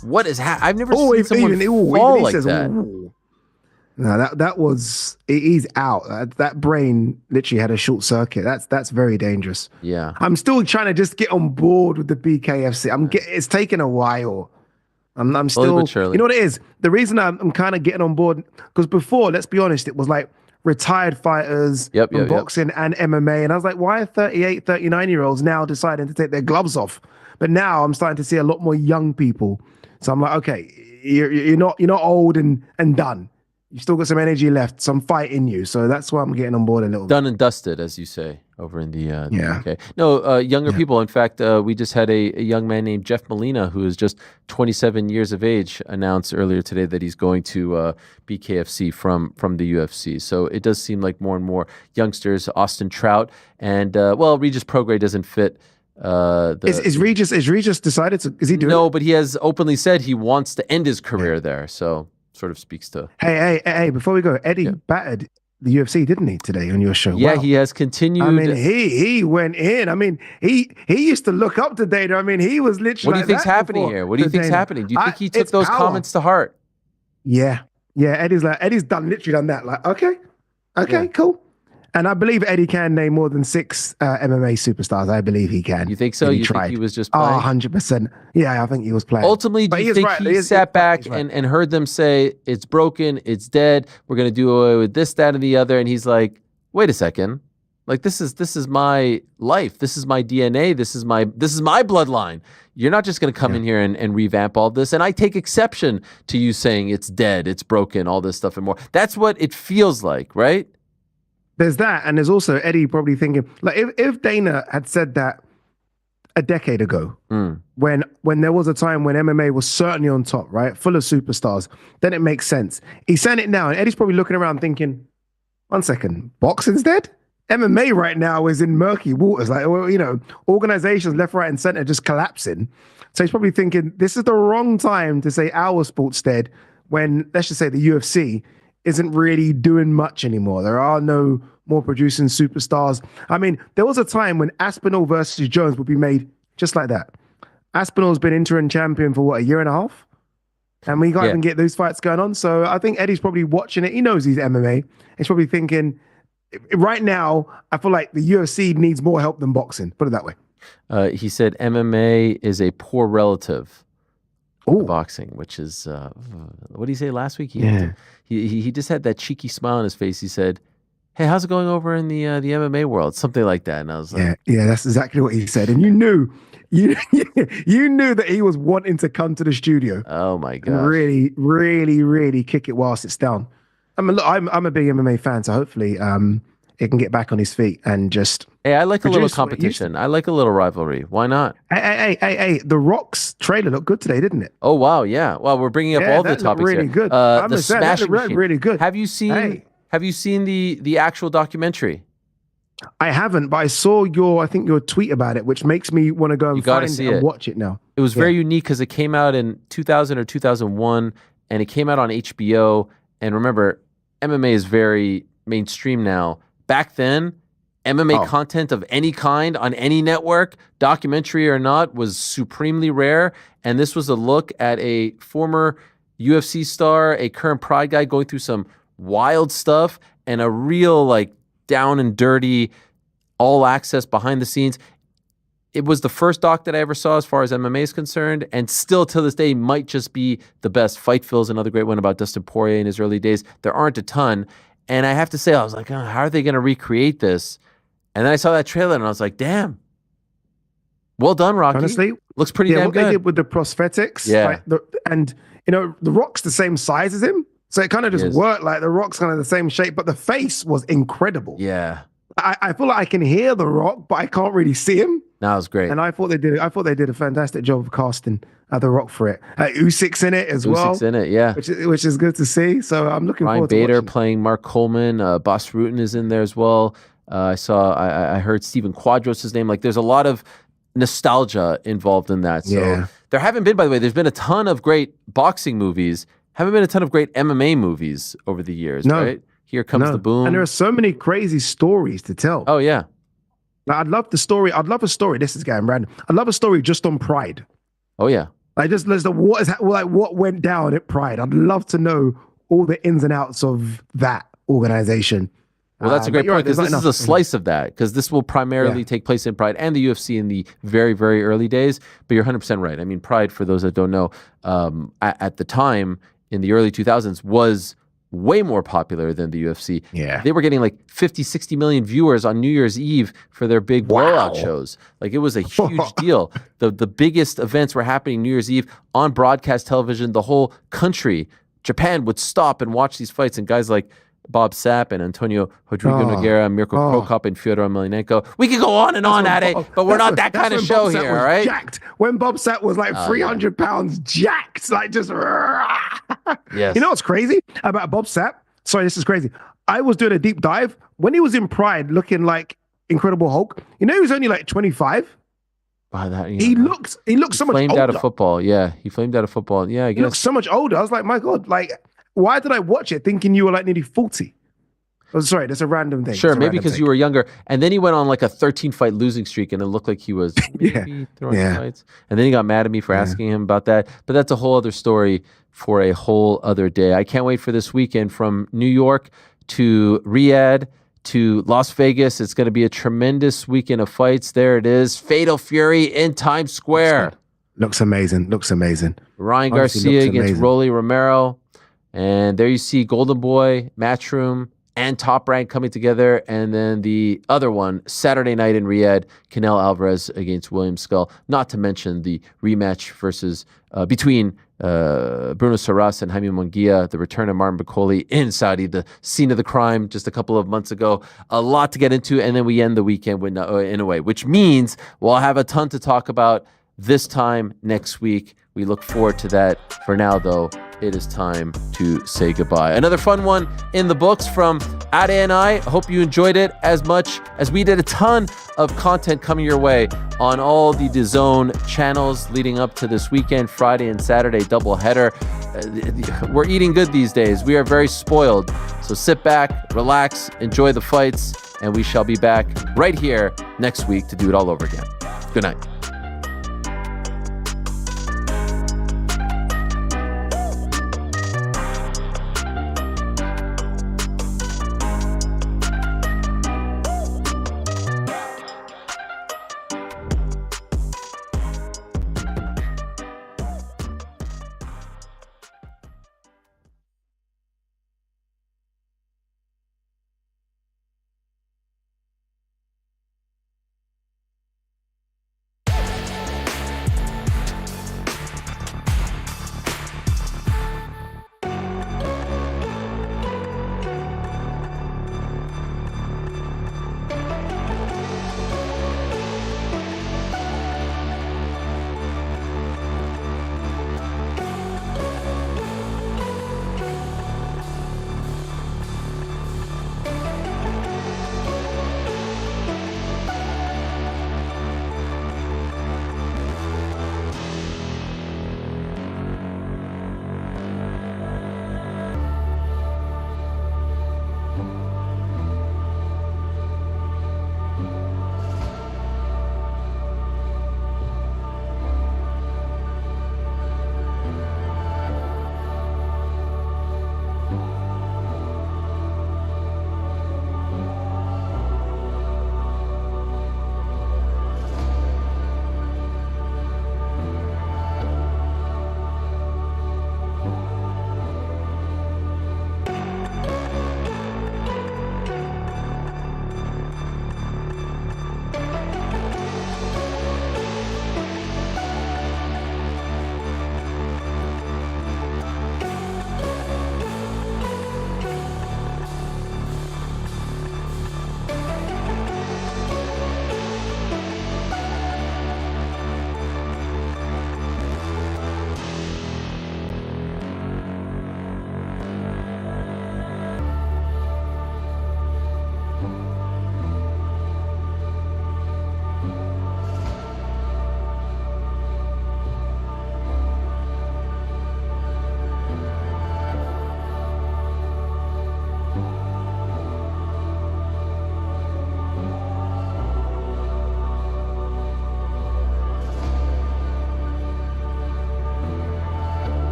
What is I've never seen someone fall like that. Ooh. No, that was... He's out. That brain literally had a short circuit. That's very dangerous. Yeah. I'm still trying to just get on board with the BKFC. It's taken a while. I'm still... You know what it is? The reason I'm kind of getting on board... Because before, let's be honest, it was like... retired fighters from boxing and MMA. And I was like, why are 38, 39-year-olds now deciding to take their gloves off? But now I'm starting to see a lot more young people. So I'm like, okay, you're not old and done. You still got some energy left, some fight in you. So that's why I'm getting on board a little bit. Done and dusted, as you say, over in the UK. No, younger people. In fact, we just had a young man named Jeff Molina, who is just 27 years of age, announce earlier today that he's going to BKFC from the UFC. So it does seem like more and more youngsters. Austin Trout and Regis Prograis doesn't fit. Is Regis decided to? Is he doing? No, but he has openly said he wants to end his career there. So sort of speaks to. Hey! Before we go, Eddie battered the UFC, didn't he, today on your show? Yeah, wow. He has continued. I mean, he went in. I mean, he used to look up to Dana. I mean, he was literally. What do you think's happening here? What do you think's happening? Do you think he took those comments to heart? Yeah. Eddie's literally done that. Like, okay, cool. And I believe Eddie can name more than 6 MMA superstars. I believe he can. You think so? You think he was just playing? 100%. Yeah, I think he was playing. Ultimately, do you think he sat back and heard them say, it's broken, it's dead, we're going to do away with this, that, and the other, and he's like, wait a second. Like, this is my life. This is my DNA. This is my bloodline. You're not just going to come in here and revamp all this. And I take exception to you saying it's dead, it's broken, all this stuff and more. That's what it feels like, right? There's that, and there's also Eddie probably thinking, like, if Dana had said that a decade ago, when there was a time when MMA was certainly on top, right, full of superstars, then it makes sense. He's saying it now, and Eddie's probably looking around thinking, one second, boxing's dead? MMA right now is in murky waters, like, well, organizations left, right, and center just collapsing. So he's probably thinking, this is the wrong time to say our sport's dead when, let's just say, the UFC isn't really doing much anymore. There are no more producing superstars. I mean, there was a time when Aspinall versus Jones would be made just like that. Aspinall's been interim champion for, a year and a half? And we can't even get those fights going on. So I think Eddie's probably watching it. He knows he's MMA. He's probably thinking, right now, I feel like the UFC needs more help than boxing. Put it that way. He said MMA is a poor relative of boxing, which is, what did he say last week? He just had that cheeky smile on his face. He said, hey, how's it going over in the MMA world? Something like that. And I was like, yeah, that's exactly what he said. And you knew that he was wanting to come to the studio. Oh my God. Really, really, really kick it whilst it's down. I mean, look, I'm a big MMA fan, so hopefully it can get back on his feet and just. Hey, I like a little competition. I like a little rivalry. Why not? Hey, The Rock's trailer looked good today, didn't it? Oh, wow. Yeah. Well, we're bringing up all the topics really here. Good. The Smashing Machine. Really good. Have you seen the actual documentary? I haven't, but I saw your tweet about it, which makes me want to go and find it and watch it now. It was very unique because it came out in 2000 or 2001, and it came out on HBO. And remember, MMA is very mainstream now. Back then, MMA content of any kind on any network, documentary or not, was supremely rare. And this was a look at a former UFC star, a current Pride guy going through some wild stuff, and a real, like, down and dirty, all access behind the scenes. It was the first doc that I ever saw as far as MMA is concerned, and still to this day might just be the best. Fightful's another great one about Dustin Poirier in his early days. There aren't a ton. And I have to say, I was like, how are they going to recreate this? And then I saw that trailer and I was like, damn. Well done, Rocky. Honestly, looks pretty damn what good. They did with the prosthetics. Yeah. And The Rock's the same size as him. So it kind of just worked. Like, The Rock's kind of the same shape, but the face was incredible. Yeah. I feel like I can hear The Rock, but I can't really see him. No, it was great. And I thought they did a fantastic job of casting The Rock for it. Usyk's in it as well. Usyk's in it, yeah. Which is good to see. So I'm looking forward to Ryan Bader watching. playing Mark Coleman. Bas Rutten is in there as well. I heard Stephen Quadros' name. Like, there's a lot of nostalgia involved in that. So there haven't been, by the way, there's been a ton of great boxing movies. Haven't been a ton of great MMA movies over the years, right? Here Comes the Boom. And there are so many crazy stories to tell. Oh, yeah. I'd love the story. I'd love a story. This is getting random. I'd love a story just on Pride. Oh, yeah. Like, just what went down at Pride. I'd love to know all the ins and outs of that organization. Well, that's a great point, because this is a slice of that, because this will primarily take place in Pride and the UFC in the very, very early days. But you're 100% right. I mean, Pride, for those that don't know, at the time in the early 2000s was way more popular than the UFC. Yeah. They were getting like 50, 60 million viewers on New Year's Eve for their big blowout shows. Like, it was a huge deal. The biggest events were happening New Year's Eve on broadcast television. The whole country, Japan, would stop and watch these fights. And guys like Bob Sapp and Antonio Rodrigo Nogueira, Mirko Krokop, and Fyodor Emelianenko. We could go on and on at it, but we're not that kind of show here, right? Jacked. When Bob Sapp was like 300 pounds jacked, like just. Yes. You know what's crazy about Bob Sapp? Sorry, this is crazy. I was doing a deep dive when he was in Pride, looking like Incredible Hulk. You know, he was only like 25. He looks so much older. Flamed out of football. Yeah, he flamed out of football. Yeah, I guess. He looks so much older. I was like, my God, like, why did I watch it thinking you were like nearly 40? Oh, sorry, that's a random thing. Sure, maybe because you were younger. And then he went on like a 13-fight losing streak, and it looked like he was maybe throwing fights. And then he got mad at me for asking him about that. But that's a whole other story for a whole other day. I can't wait for this weekend from New York to Riyadh to Las Vegas. It's going to be a tremendous weekend of fights. There it is. Fatal Fury in Times Square. Looks amazing. Looks amazing. Ryan Garcia against Rolly Romero. And there you see Golden Boy, Matchroom, and Top Rank coming together. And then the other one, Saturday night in Riyadh, Canelo Alvarez against William Skull. Not to mention the rematch between Bruno Saras and Jaime Munguia, the return of Martin Bakoli in Saudi, the scene of the crime just a couple of months ago. A lot to get into, and then we end the weekend with in a way, which means we'll have a ton to talk about this time next week. We look forward to that. For now, though, it is time to say goodbye. Another fun one in the books from Ade and I. Hope you enjoyed it as much as we did. A ton of content coming your way on all the DAZN channels leading up to this weekend, Friday and Saturday doubleheader. We're eating good these days. We are very spoiled. So sit back, relax, enjoy the fights, and we shall be back right here next week to do it all over again. Good night.